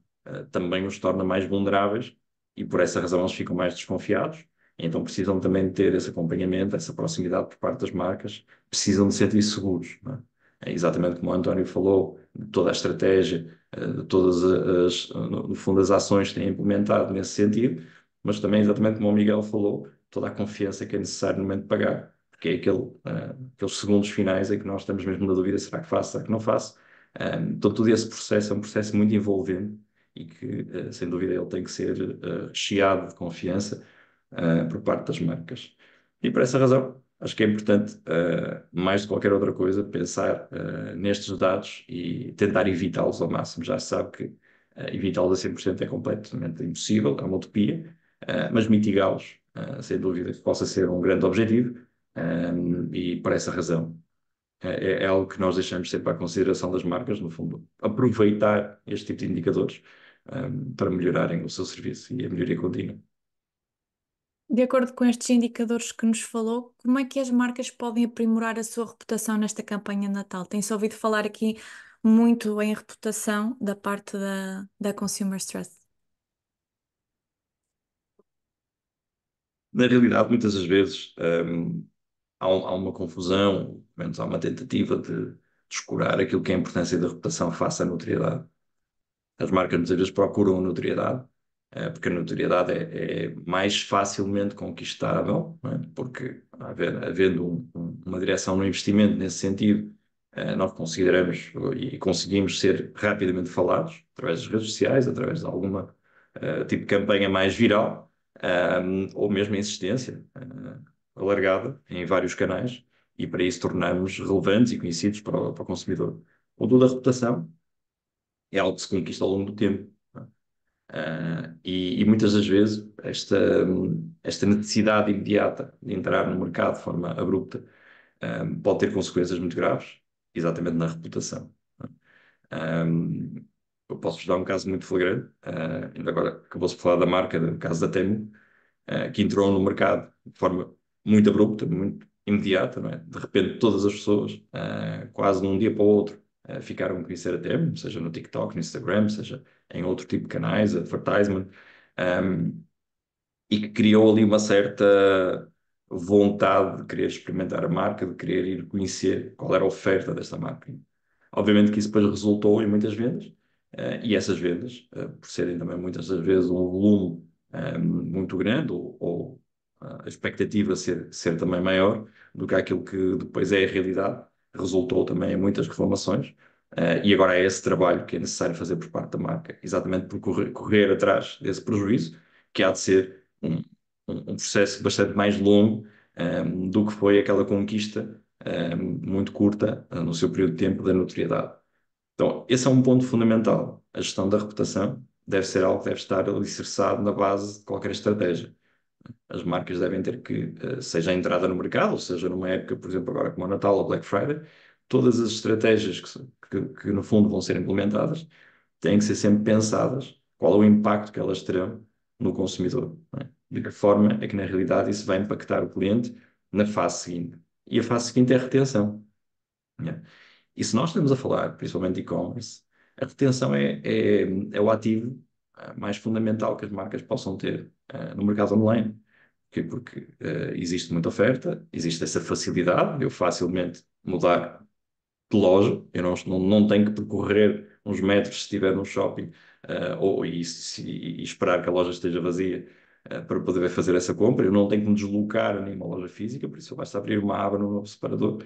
também os torna mais vulneráveis e por essa razão eles ficam mais desconfiados. Então precisam também de ter esse acompanhamento, essa proximidade por parte das marcas, precisam de se sentir seguros, não é? É exatamente como o António falou, de toda a estratégia, de todas no fundo, as ações que têm implementado nesse sentido, mas também, exatamente como o Miguel falou, toda a confiança que é necessário no momento de pagar, porque é aqueles segundos finais em que nós estamos mesmo na dúvida, será que faço, será que não faço? Então, todo esse processo é um processo muito envolvente e que, sem dúvida, ele tem que ser recheado de confiança por parte das marcas. E por essa razão, acho que é importante, mais de qualquer outra coisa, pensar nestes dados e tentar evitá-los ao máximo. Já se sabe que evitá-los a 100% é completamente impossível, é uma utopia, mas mitigá-los, sem dúvida, que possa ser um grande objetivo, e por essa razão. É algo que nós deixamos sempre à consideração das marcas, no fundo, aproveitar este tipo de indicadores, para melhorarem o seu serviço e a melhoria contínua. De acordo com estes indicadores que nos falou, como é que as marcas podem aprimorar a sua reputação nesta campanha de Natal? Tem-se ouvido falar aqui muito em reputação da parte da Consumer Trust. Na realidade, muitas das vezes, há uma confusão, pelo menos há uma tentativa de descurar aquilo que é a importância da reputação face à notoriedade. As marcas muitas vezes procuram a notoriedade, porque a notoriedade é mais facilmente conquistável, não é? Porque havendo uma direção no investimento nesse sentido, nós consideramos e conseguimos ser rapidamente falados através das redes sociais, através de alguma tipo de campanha mais viral, ou mesmo a insistência alargada em vários canais, e para isso tornarmos relevantes e conhecidos para o consumidor. O da reputação é algo que se conquista ao longo do tempo. E muitas das vezes esta necessidade imediata de entrar no mercado de forma abrupta pode ter consequências muito graves, exatamente na reputação. Um, eu posso-vos dar um caso muito flagrante, ainda agora acabou-se de falar da marca, do caso da Temu, que entrou no mercado de forma muito abrupta, muito imediata, não é? De repente todas as pessoas, quase de um dia para o outro, ficaram a conhecer a Temu, seja no TikTok, no Instagram, seja em outro tipo de canais, advertisement, e que criou ali uma certa vontade de querer experimentar a marca, de querer ir conhecer qual era a oferta desta marca. Obviamente que isso depois resultou em muitas vendas, e essas vendas, por serem também muitas das vezes um volume muito grande, ou a expectativa ser também maior do que aquilo que depois é a realidade, resultou também em muitas reclamações, e agora é esse trabalho que é necessário fazer por parte da marca, exatamente por correr atrás desse prejuízo, que há de ser um processo bastante mais longo do que foi aquela conquista muito curta no seu período de tempo da notoriedade. Então, esse é um ponto fundamental. A gestão da reputação deve ser algo que deve estar alicerçado na base de qualquer estratégia. As marcas devem ter que, seja a entrada no mercado, ou seja, numa época, por exemplo, agora como o Natal ou Black Friday, todas as estratégias que no fundo vão ser implementadas têm que ser sempre pensadas qual é o impacto que elas terão no consumidor, não é? De que forma é que na realidade isso vai impactar o cliente na fase seguinte. E a fase seguinte é a retenção, né? E se nós estamos a falar, principalmente de e-commerce, a retenção é o ativo mais fundamental que as marcas possam ter no mercado online. Porquê? Porque existe muita oferta, existe essa facilidade de eu facilmente mudar de loja, eu não tenho que percorrer uns metros se estiver num shopping, e esperar que a loja esteja vazia, para poder fazer essa compra. Eu não tenho que me deslocar a nenhuma loja física, por isso basta abrir uma aba no novo separador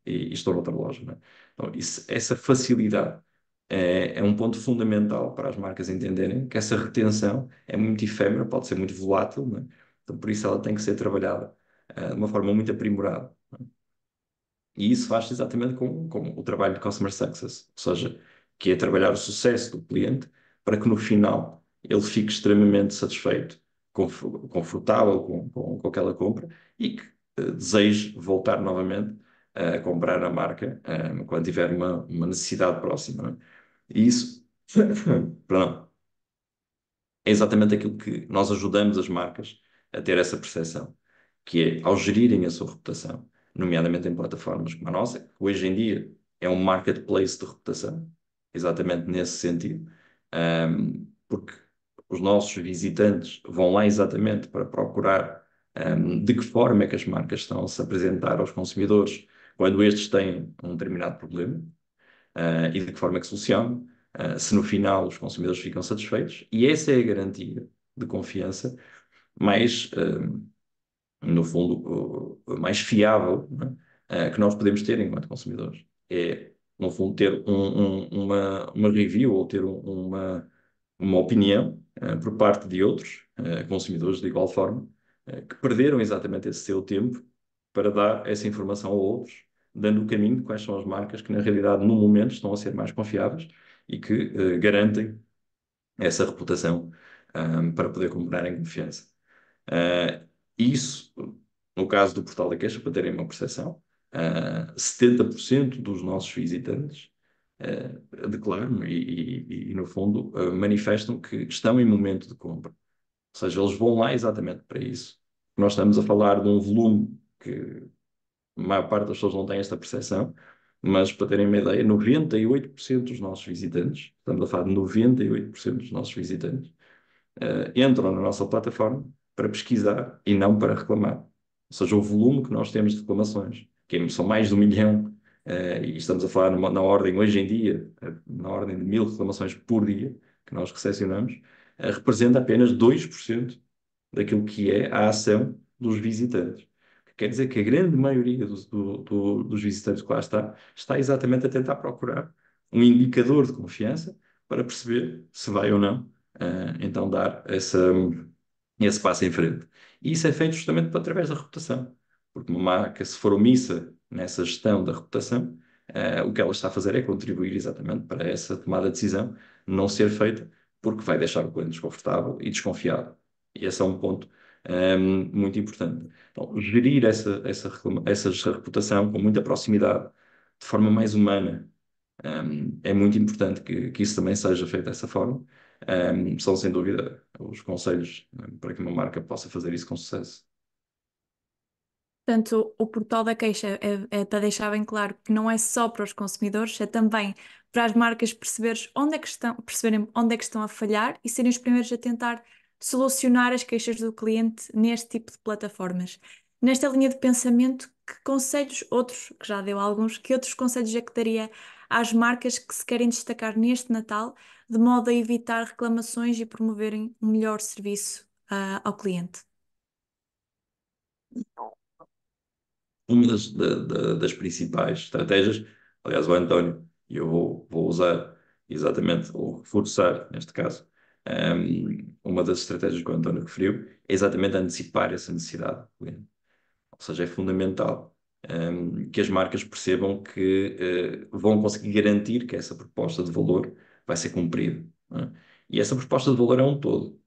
e estou noutra loja, não é? Então, essa facilidade é um ponto fundamental para as marcas entenderem que essa retenção é muito efêmera, pode ser muito volátil, não é? Então, por isso ela tem que ser trabalhada de uma forma muito aprimorada. E isso faz exatamente com o trabalho de Customer Success, ou seja, que é trabalhar o sucesso do cliente para que no final ele fique extremamente satisfeito, confortável com aquela compra, e que deseje voltar novamente a comprar a marca quando tiver uma necessidade próxima, não é? E isso, perdão, é exatamente aquilo que nós ajudamos as marcas a ter essa percepção, que é ao gerirem a sua reputação, nomeadamente em plataformas como a nossa, que hoje em dia é um marketplace de reputação, exatamente nesse sentido, porque os nossos visitantes vão lá exatamente para procurar de que forma é que as marcas estão a se apresentar aos consumidores quando estes têm um determinado problema, e de que forma é que solucionam, se no final os consumidores ficam satisfeitos, e essa é a garantia de confiança mais, no fundo, mais fiável, não é? Que nós podemos ter enquanto consumidores. É, no fundo, ter uma review, ou ter uma opinião por parte de outros consumidores de igual forma, que perderam exatamente esse seu tempo para dar essa informação a outros, dando o caminho de quais são as marcas que, na realidade, no momento, estão a ser mais confiáveis e que garantem essa reputação para poder comprar em confiança. Isso, no caso do Portal da Queixa, para terem uma percepção, 70% dos nossos visitantes declaram e, no fundo, manifestam que estão em momento de compra. Ou seja, eles vão lá exatamente para isso. Nós estamos a falar de um volume que a maior parte das pessoas não tem esta percepção, mas para terem uma ideia, 98% dos nossos visitantes, estamos a falar de 98% dos nossos visitantes, entram na nossa plataforma para pesquisar e não para reclamar. Ou seja, o volume que nós temos de reclamações, que são mais de 1 milhão, e estamos a falar na ordem, hoje em dia, na ordem de 1000 reclamações por dia que nós recepcionamos, representa apenas 2% daquilo que é a ação dos visitantes. Quer dizer que a grande maioria dos visitantes que lá está exatamente a tentar procurar um indicador de confiança para perceber se vai ou não então dar esse passo em frente. E isso é feito justamente através da reputação. Porque uma marca, se for omissa nessa gestão da reputação, o que ela está a fazer é contribuir exatamente para essa tomada de decisão não ser feita, porque vai deixar o cliente desconfortável e desconfiado. E esse é um ponto muito importante. Então, gerir essa reputação com muita proximidade, de forma mais humana, é muito importante que isso também seja feito dessa forma. São, sem dúvida, os conselhos para que uma marca possa fazer isso com sucesso. Portanto, o portal da queixa é para deixar bem claro que não é só para os consumidores, é também para as marcas perceberem onde é que estão a falhar e serem os primeiros a tentar solucionar as queixas do cliente neste tipo de plataformas. Nesta linha de pensamento, que conselhos, outros, que já deu alguns, que outros conselhos é que daria às marcas que se querem destacar neste Natal, de modo a evitar reclamações e promoverem um melhor serviço, ao cliente? Uma das principais estratégias, aliás, o António, e eu vou usar exatamente, ou reforçar neste caso, uma das estratégias que o António referiu, é exatamente antecipar essa necessidade do cliente. Ou seja, é fundamental que as marcas percebam que vão conseguir garantir que essa proposta de valor vai ser cumprida, não é? E essa proposta de valor é um todo.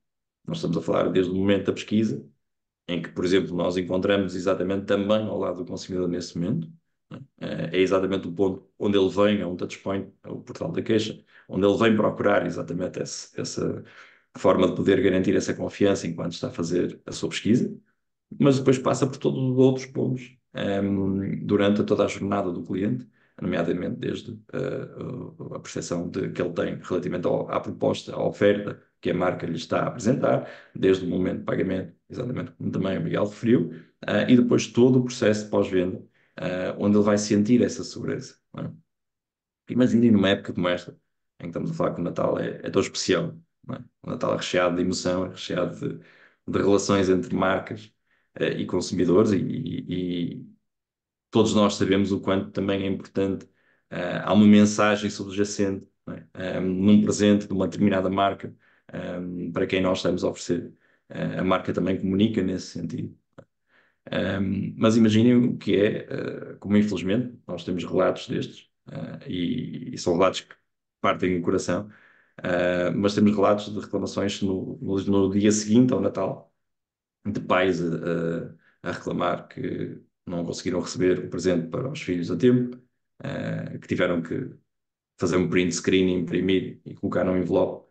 Nós estamos a falar desde o momento da pesquisa, em que, por exemplo, nós encontramos exatamente também ao lado do consumidor nesse momento, não é? É exatamente o ponto onde ele vem, é um touchpoint, é o portal da queixa, onde ele vem procurar exatamente essa forma de poder garantir essa confiança enquanto está a fazer a sua pesquisa, mas depois passa por todos os outros pontos durante toda a jornada do cliente, nomeadamente desde a percepção que ele tem relativamente à proposta, à oferta que a marca lhe está a apresentar, desde o momento de pagamento, exatamente como também o Miguel referiu, e depois todo o processo de pós-venda, onde ele vai sentir essa segurança, não é? Imaginem numa época como esta, em que estamos a falar que o Natal é tão especial, não é? O Natal é recheado de emoção, é recheado de relações entre marcas e consumidores, e todos nós sabemos o quanto também é importante. Há uma mensagem subjacente, não é? Num presente de uma determinada marca, para quem nós estamos a oferecer. A marca também comunica nesse sentido. Mas imaginem o que é, como infelizmente nós temos relatos destes, e são relatos que partem do coração, mas temos relatos de reclamações no dia seguinte ao Natal, de pais a reclamar que não conseguiram receber o presente para os filhos a tempo, que tiveram que fazer um print screen, imprimir e colocar num envelope,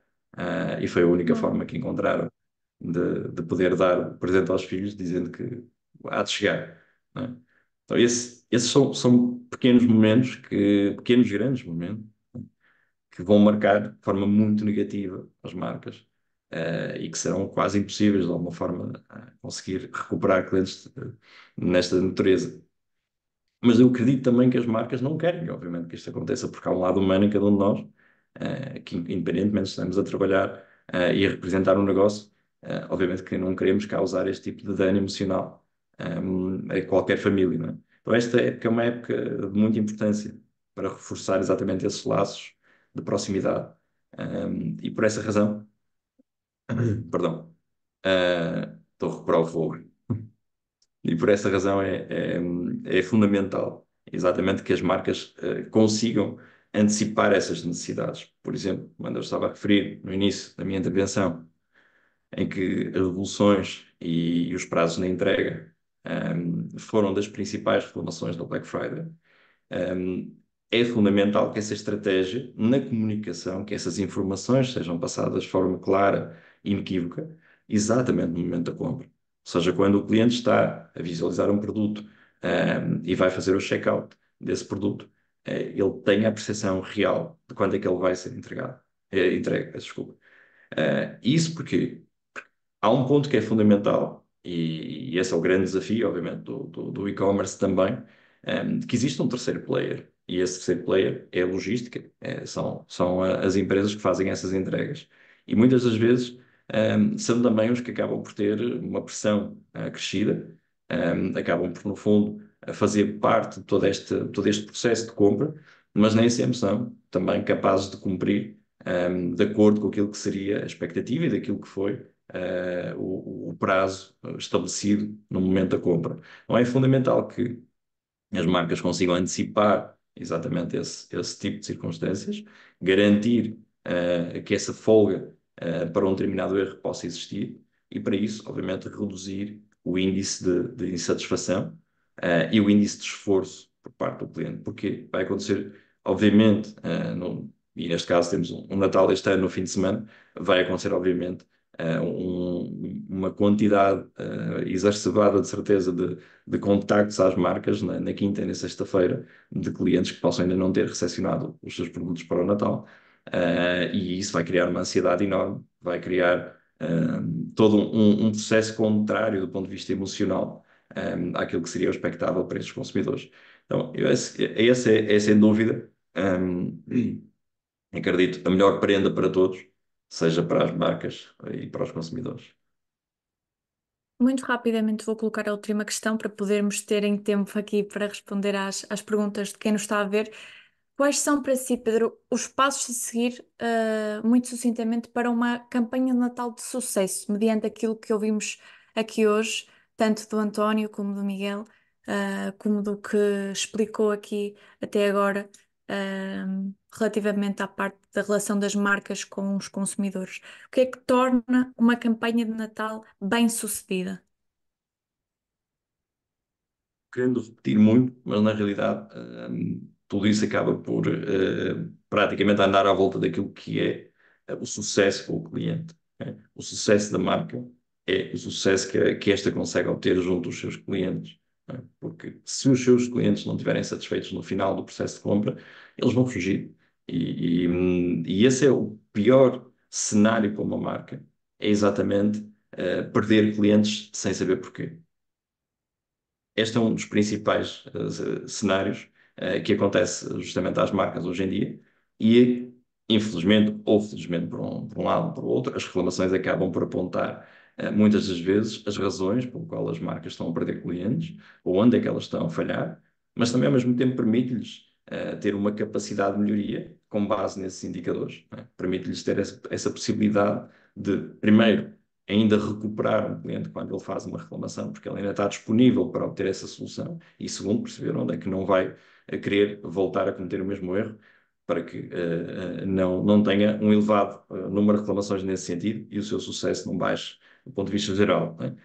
e foi a única forma que encontraram de poder dar o presente aos filhos, dizendo que há de chegar, não é? Então, esses são pequenos momentos, pequenos, grandes momentos, que vão marcar de forma muito negativa as marcas, e que serão quase impossíveis, de alguma forma, conseguir recuperar clientes nesta natureza. Mas eu acredito também que as marcas não querem, obviamente, que isto aconteça, porque há um lado humano em cada um de nós, que independentemente se estamos a trabalhar e a representar um negócio, obviamente que não queremos causar este tipo de dano emocional a qualquer família, não é? Então esta época é uma época de muita importância para reforçar exatamente esses laços de proximidade. E por essa razão, perdão, estou a recuperar o fogo. E por essa razão é fundamental, exatamente, que as marcas consigam antecipar essas necessidades. Por exemplo, quando eu estava a referir no início da minha intervenção, em que as devoluções e os prazos na entrega foram das principais reclamações da Black Friday. É fundamental que essa estratégia na comunicação, que essas informações sejam passadas de forma clara e inequívoca, exatamente no momento da compra. Ou seja, quando o cliente está a visualizar um produto, e vai fazer o checkout desse produto, ele tem a percepção real de quando é que ele vai ser entregado, entregue, desculpa. Isso porque há um ponto que é fundamental, e esse é o grande desafio, obviamente, do e-commerce também, de que existe um terceiro player. E esse terceiro player é a logística, são as empresas que fazem essas entregas. E muitas das vezes são também os que acabam por ter uma pressão crescida, acabam por, no fundo, a fazer parte de todo este processo de compra, mas nem sempre são também capazes de cumprir de acordo com aquilo que seria a expectativa e daquilo que foi o prazo estabelecido no momento da compra. Então é fundamental que as marcas consigam antecipar exatamente esse tipo de circunstâncias, garantir que essa folga para um determinado erro possa existir e, para isso, obviamente, reduzir o índice de insatisfação e o índice de esforço por parte do cliente. Porque vai acontecer, obviamente, e neste caso temos um Natal este ano no fim de semana, vai acontecer, obviamente, uma quantidade exacerbada de certeza de contactos às marcas na quinta e na sexta-feira de clientes que possam ainda não ter recepcionado os seus produtos para o Natal. E isso vai criar uma ansiedade enorme, vai criar todo um processo contrário do ponto de vista emocional àquilo que seria o expectável para estes consumidores. Então, essa é sem dúvida, acredito, a melhor prenda para todos, seja para as marcas e para os consumidores. Muito rapidamente vou colocar a última questão para podermos terem tempo aqui para responder às perguntas de quem nos está a ver. Quais são para si, Pedro, os passos a seguir, muito sucintamente, para uma campanha de Natal de sucesso, mediante aquilo que ouvimos aqui hoje, tanto do António como do Miguel, como do que explicou aqui até agora, relativamente à parte da relação das marcas com os consumidores? O que é que torna uma campanha de Natal bem-sucedida? Querendo repetir muito, mas na realidade tudo isso acaba por praticamente andar à volta daquilo que é o sucesso com o cliente. O sucesso da marca é o sucesso que esta consegue obter junto dos seus clientes. Porque se os seus clientes não estiverem satisfeitos no final do processo de compra, eles vão fugir. E esse é o pior cenário para uma marca. É exatamente perder clientes sem saber porquê. Este é um dos principais cenários que acontece justamente às marcas hoje em dia e, infelizmente ou felizmente por um lado ou por outro, as reclamações acabam por apontar muitas das vezes as razões pelo qual as marcas estão a perder clientes ou onde é que elas estão a falhar, mas também ao mesmo tempo permite-lhes ter uma capacidade de melhoria com base nesses indicadores. Não é? Permite-lhes ter essa possibilidade de, primeiro, ainda recuperar um cliente quando ele faz uma reclamação, porque ele ainda está disponível para obter essa solução. E segundo, perceber onde é que não vai querer voltar a cometer o mesmo erro, para que não tenha um elevado número de reclamações nesse sentido e o seu sucesso não baixe do ponto de vista geral. Né?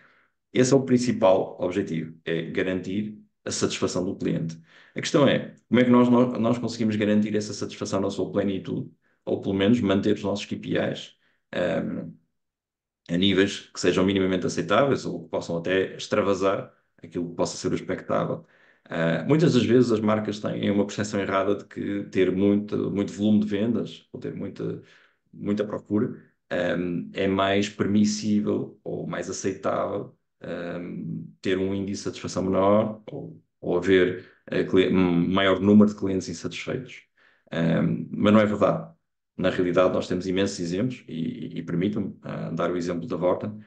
Esse é o principal objetivo, é garantir a satisfação do cliente. A questão é, como é que nós conseguimos garantir essa satisfação na sua plenitude, ou pelo menos manter os nossos KPIs a níveis que sejam minimamente aceitáveis ou que possam até extravasar aquilo que possa ser o expectável. Muitas das vezes as marcas têm uma percepção errada de que ter muito volume de vendas ou ter muita procura é mais permissível ou mais aceitável ter um índice de satisfação menor ou haver um maior número de clientes insatisfeitos. Mas não é verdade. Na realidade, nós temos imensos exemplos e permitam-me dar o exemplo da Vorten,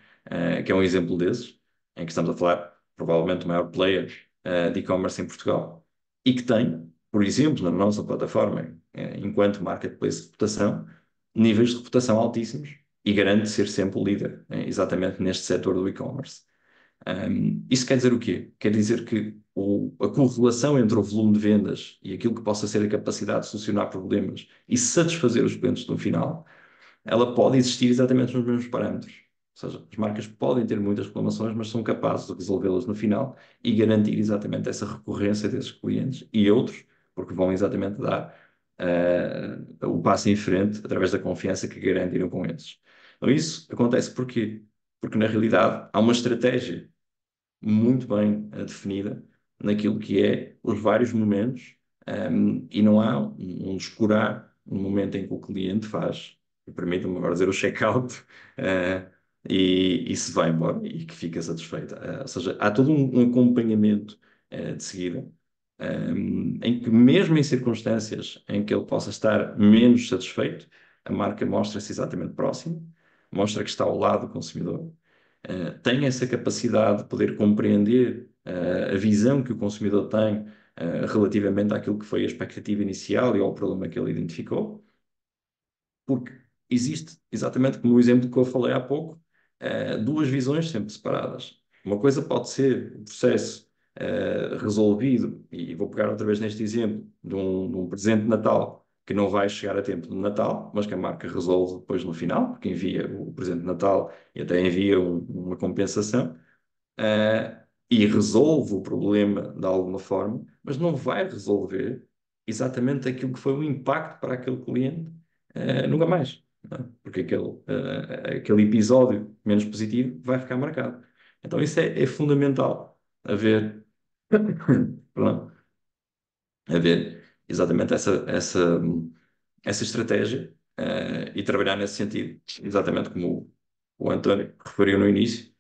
que é um exemplo desses, em que estamos a falar provavelmente o maior player de e-commerce em Portugal e que tem, por exemplo, na nossa plataforma, enquanto marketplace de reputação, níveis de reputação altíssimos e garante ser sempre o líder, exatamente neste setor do e-commerce. Isso quer dizer o quê? Quer dizer que a correlação entre o volume de vendas e aquilo que possa ser a capacidade de solucionar problemas e satisfazer os clientes no final, ela pode existir exatamente nos mesmos parâmetros. Ou seja, as marcas podem ter muitas reclamações, mas são capazes de resolvê-las no final e garantir exatamente essa recorrência desses clientes e outros, porque vão exatamente dar o passo em frente através da confiança que garantiram com esses. Então, isso acontece porquê? Porque, na realidade, há uma estratégia muito bem definida naquilo que é os vários momentos, e não há um descurar no momento em que o cliente faz, e permita-me agora dizer, o check-out, e se vai embora e que fica satisfeito. Ou seja, há todo um acompanhamento de seguida, em que mesmo em circunstâncias em que ele possa estar menos satisfeito, a marca mostra-se exatamente próxima, mostra que está ao lado do consumidor, tem essa capacidade de poder compreender a visão que o consumidor tem relativamente àquilo que foi a expectativa inicial e ao problema que ele identificou, porque existe, exatamente como o exemplo que eu falei há pouco, duas visões sempre separadas. Uma coisa pode ser o processo resolvido, e vou pegar outra vez neste exemplo, de um presente de Natal que não vai chegar a tempo de Natal, mas que a marca resolve depois no final, porque envia o presente de Natal e até envia uma compensação, e resolve o problema de alguma forma, mas não vai resolver exatamente aquilo que foi o impacto para aquele cliente, nunca mais, não é? Porque aquele episódio menos positivo vai ficar marcado. Então isso é fundamental, haver, perdão, haver exatamente essa estratégia, e trabalhar nesse sentido, exatamente como o António referiu no início,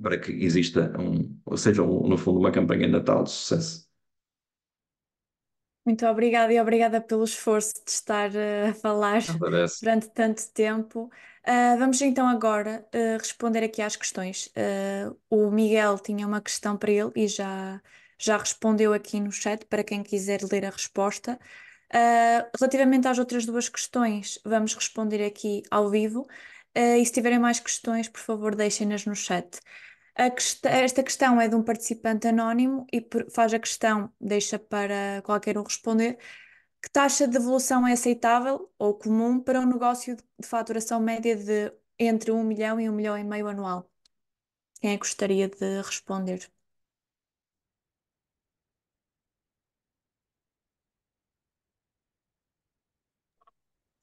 para que exista ou seja, no fundo, uma campanha de Natal de sucesso. Muito obrigada e obrigada pelo esforço de estar a falar Parece. durante tanto tempo. Vamos então agora responder aqui às questões. O Miguel tinha uma questão para ele e já respondeu aqui no chat para quem quiser ler a resposta. Relativamente às outras duas questões, vamos responder aqui ao vivo. E se tiverem mais questões, por favor, deixem-nas no chat. Esta questão é de um participante anónimo e faz a questão, deixa para qualquer um responder. Que taxa de devolução é aceitável ou comum para um negócio de faturação média de entre 1 milhão e 1,5 milhão anual? Quem é que gostaria de responder?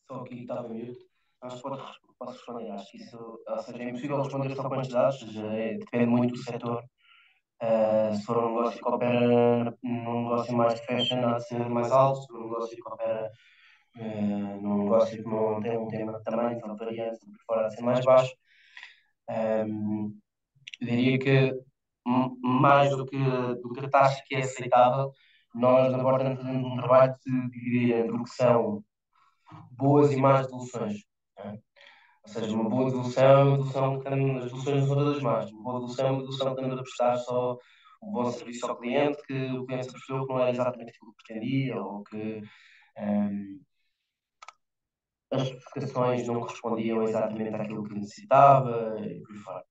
Só aqui estava mute. Acho que posso responder. Acho que isso, ou seja, é impossível responder só com estes dados, ou seja, depende muito do setor. Se for um negócio que opera num negócio mais de fashion, há de ser mais alto. Se for um negócio que opera num negócio que não tem um tema de tamanho, de variantes, por fora, há de ser mais baixo. Eu diria que mais do que a taxa que é aceitável, nós na Vorten fazemos um trabalho de dividir entre o que são boas e más devoluções. Né? Ou seja, uma boa devolução que as devoluções não são todas más. Uma boa devolução é uma devolução que estamos a prestar só um bom serviço ao cliente, que o cliente se percebeu que não era exatamente aquilo que pretendia, ou que as especificações não correspondiam exatamente àquilo que necessitava, e por aí fora.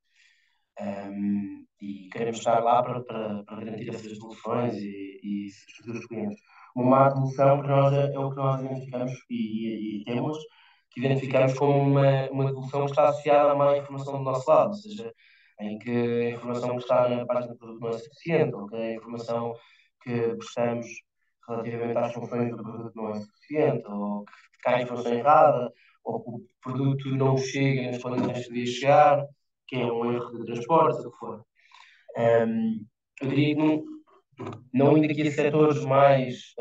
E queremos estar lá para garantir essas devoluções e satisfazer os clientes. Uma má devolução para nós é o que nós identificamos e temos, que identificamos como uma devolução que está associada a má informação do nosso lado, ou seja, em que a informação que está na página do produto não é suficiente, ou que a informação que prestamos relativamente às funções do produto não é suficiente, ou que há informação errada, ou que o produto não chega nas condições que devia chegar, que é um erro de transporte, o que for. Eu diria que não indo aqui a setores mais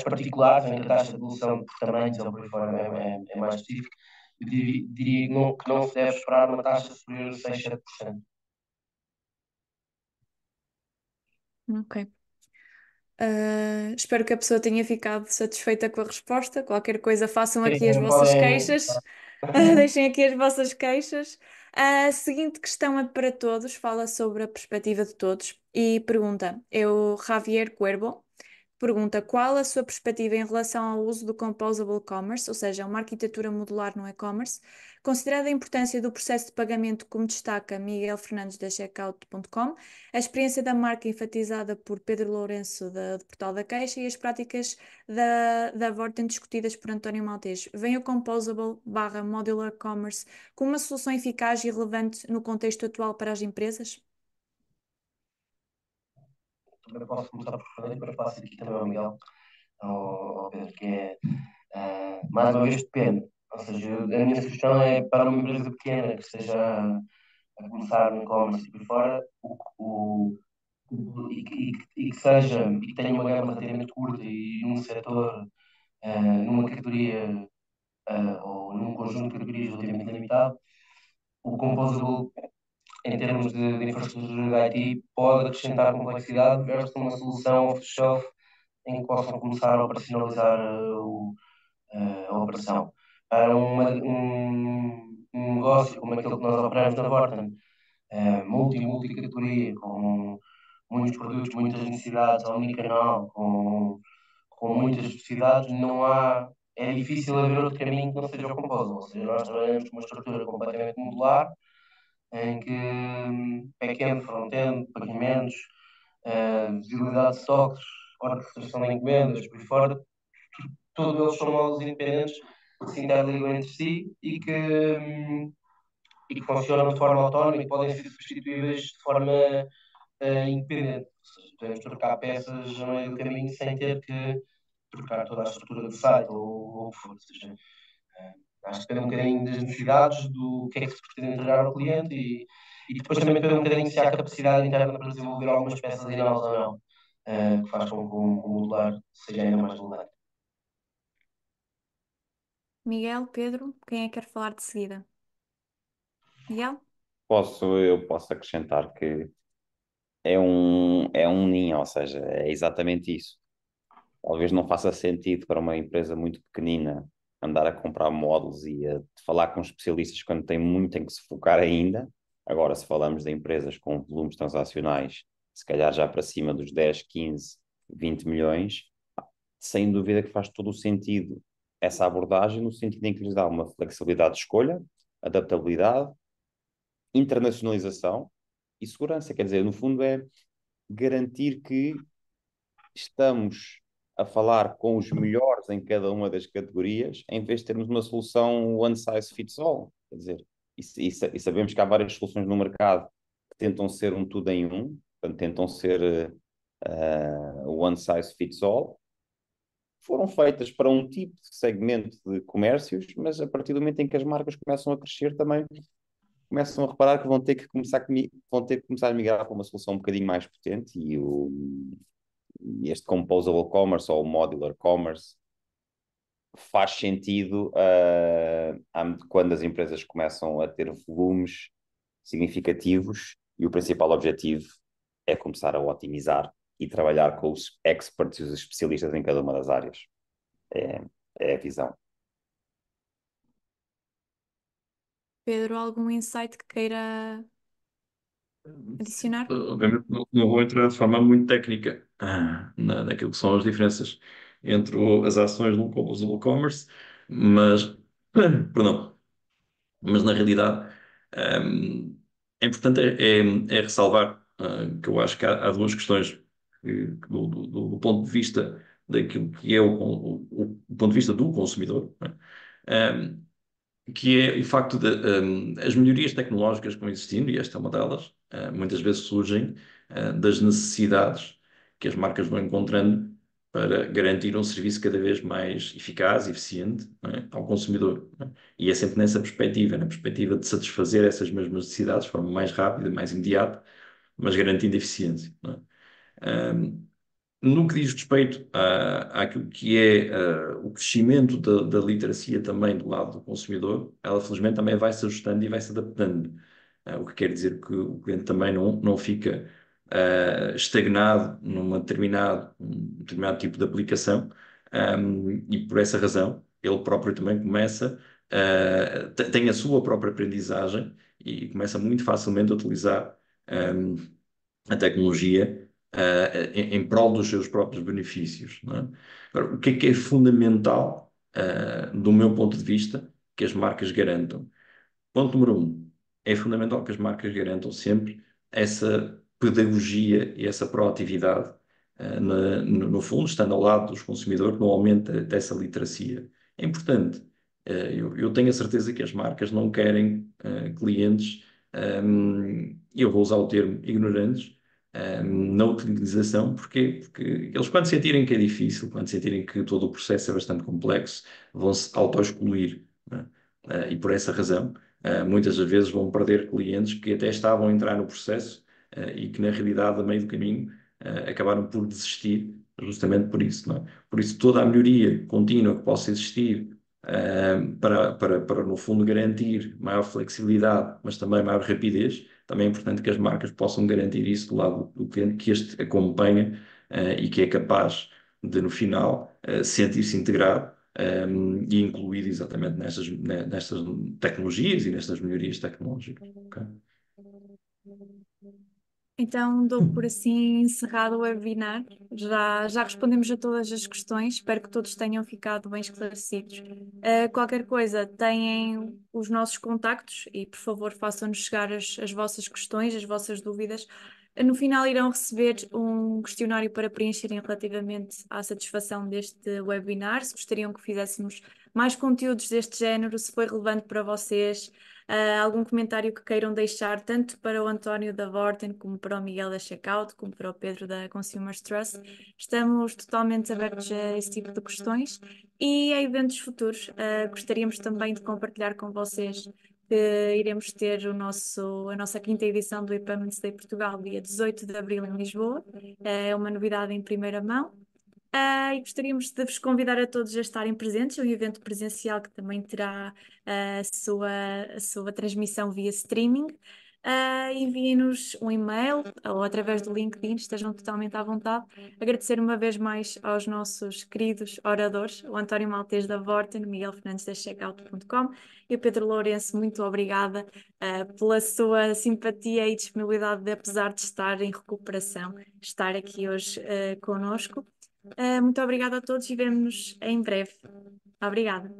particulares, em que a taxa de devolução por tamanhos ou por aí fora é mais específica, eu diria que não se deve esperar uma taxa superior a 6, 7%. Ok. Espero que a pessoa tenha ficado satisfeita com a resposta. Qualquer coisa, façam aqui as Sim, vossas podem. queixas. Deixem aqui as vossas queixas. A seguinte questão é para todos, fala sobre a perspectiva de todos e pergunta: é o Javier Cuervo, pergunta qual a sua perspectiva em relação ao uso do Composable Commerce, ou seja, uma arquitetura modular no e-commerce, considerada a importância do processo de pagamento, como destaca Miguel Fernandes da Checkout.com, a experiência da marca enfatizada por Pedro Lourenço do Portal da Queixa e as práticas da Vorten discutidas por António Maltês. Vem o Composable/Modular Commerce como uma solução eficaz e relevante no contexto atual para as empresas? Também posso começar por responder, depois passo aqui também ao Miguel, ao Pedro, que é, mais uma vez, depende. Ou seja, a minha sugestão é para uma empresa pequena que esteja a começar no e-commerce e por fora, e que seja, e que tenha uma gama relativamente curta e num setor, numa categoria, ou num conjunto de categorias relativamente limitado, o Composable, em termos de infraestrutura de IT, pode acrescentar complexidade versus uma solução off-the-shelf em que possam começar a operacionalizar a operação. Para um negócio como aquele que nós operamos na Vorten, multi-categoria, com muitos produtos, muitas necessidades, omnicanal, com muitas especificidades, não há. É difícil haver outro caminho que não seja o Composable. Ou seja, nós trabalhamos com uma estrutura completamente modular, em que back-end, front-end, pagamentos, visibilidade de stocks, orquestração de encomendas, por aí fora, todos eles são módulos independentes que se interligam entre si e que funcionam de forma autónoma e que podem ser substituíveis de forma independente. Ou seja, podemos trocar peças no meio do caminho sem ter que trocar toda a estrutura do site ou o que for. Ou seja, acho que depende um bocadinho das necessidades, do que é que se pretende entregar ao cliente e depois também depende um bocadinho se há capacidade interna para desenvolver algumas peças in-house ou não, que faz com que o modular seja ainda mais relevante. Miguel, Pedro, quem é que quer falar de seguida? Miguel? Eu posso acrescentar que é um ninho, ou seja, é exatamente isso. Talvez não faça sentido para uma empresa muito pequenina andar a comprar módulos e a falar com especialistas quando tem muito em que se focar ainda. Agora, se falamos de empresas com volumes transacionais, se calhar já para cima dos 10, 15, 20 milhões, sem dúvida que faz todo o sentido essa abordagem, no sentido em que lhes dá uma flexibilidade de escolha, adaptabilidade, internacionalização e segurança. Quer dizer, no fundo é garantir que estamos a falar com os melhores em cada uma das categorias, em vez de termos uma solução one size fits all. Quer dizer, e sabemos que há várias soluções no mercado que tentam ser um tudo em um, portanto, tentam ser one size fits all. Foram feitas para um tipo de segmento de comércios, mas a partir do momento em que as marcas começam a crescer também começam a reparar que vão ter que começar a migrar para uma solução um bocadinho mais potente e este Composable Commerce ou Modular Commerce faz sentido quando as empresas começam a ter volumes significativos e o principal objetivo é começar a otimizar e trabalhar com os experts e os especialistas em cada uma das áreas. É, é a visão. Pedro, algum insight que queira adicionar? Obviamente não vou entrar de forma muito técnica naquilo que são as diferenças entre as ações do e-commerce, mas, perdão, mas na realidade é importante é ressalvar que eu acho que há duas questões do ponto de vista daquilo que é o ponto de vista do consumidor, não é? Que é o facto de as melhorias tecnológicas que vão existindo, e esta é uma delas, muitas vezes surgem das necessidades que as marcas vão encontrando para garantir um serviço cada vez mais eficaz e eficiente, não é, ao consumidor. Não é? E é sempre nessa perspectiva, na perspectiva de satisfazer essas mesmas necessidades de forma mais rápida, mais imediata, mas garantindo eficiência. Não é? No que diz respeito àquilo que é o crescimento da literacia também do lado do consumidor, ela felizmente também vai se ajustando e vai se adaptando. O que quer dizer que o cliente também não fica estagnado um determinado tipo de aplicação, e por essa razão ele próprio também começa, tem a sua própria aprendizagem e começa muito facilmente a utilizar a tecnologia em prol dos seus próprios benefícios, não é? Agora, o que é fundamental, do meu ponto de vista, que as marcas garantam? Ponto número um, é fundamental que as marcas garantam sempre essa pedagogia e essa proatividade, no fundo, estando ao lado dos consumidores, no aumento dessa literacia. É importante. Eu tenho a certeza que as marcas não querem clientes, eu vou usar o termo ignorantes, na utilização, porquê? Porque eles, quando sentirem que é difícil, quando sentirem que todo o processo é bastante complexo, vão-se auto-excluir, não é? E por essa razão, muitas das vezes vão perder clientes que até estavam a entrar no processo, e que, na realidade, a meio do caminho, acabaram por desistir, justamente por isso, não é? Por isso, toda a melhoria contínua que possa existir, para, no fundo, garantir maior flexibilidade, mas também maior rapidez, também é importante que as marcas possam garantir isso do lado do cliente, que este acompanha, e que é capaz de, no final, sentir-se integrado, e incluído exatamente nestas tecnologias e nestas melhorias tecnológicas. Ok? Então, dou por assim encerrado o webinar. Já respondemos a todas as questões, espero que todos tenham ficado bem esclarecidos. Qualquer coisa, têm os nossos contactos e, por favor, façam-nos chegar as vossas questões, as vossas dúvidas. No final, irão receber um questionário para preencherem relativamente à satisfação deste webinar, se gostariam que fizéssemos mais conteúdos deste género, se foi relevante para vocês. Algum comentário que queiram deixar, tanto para o António da Vorten, como para o Miguel da Checkout, como para o Pedro da Consumers Trust. Estamos totalmente abertos a esse tipo de questões e a eventos futuros. Gostaríamos também de compartilhar com vocês que iremos ter a nossa quinta edição do e-Payments Day Portugal, dia 18 de abril em Lisboa. É uma novidade em primeira mão. E gostaríamos de vos convidar a todos a estarem presentes, é um evento presencial que também terá a sua transmissão via streaming. Enviem-nos um e-mail ou através do LinkedIn, estejam totalmente à vontade. Agradecer uma vez mais aos nossos queridos oradores, o António Maltês da Vorten, o Miguel Fernandes da Checkout.com e o Pedro Lourenço. Muito obrigada pela sua simpatia e disponibilidade, de, apesar de estar em recuperação, estar aqui hoje connosco. Muito obrigada a todos e vemo-nos em breve. Obrigada.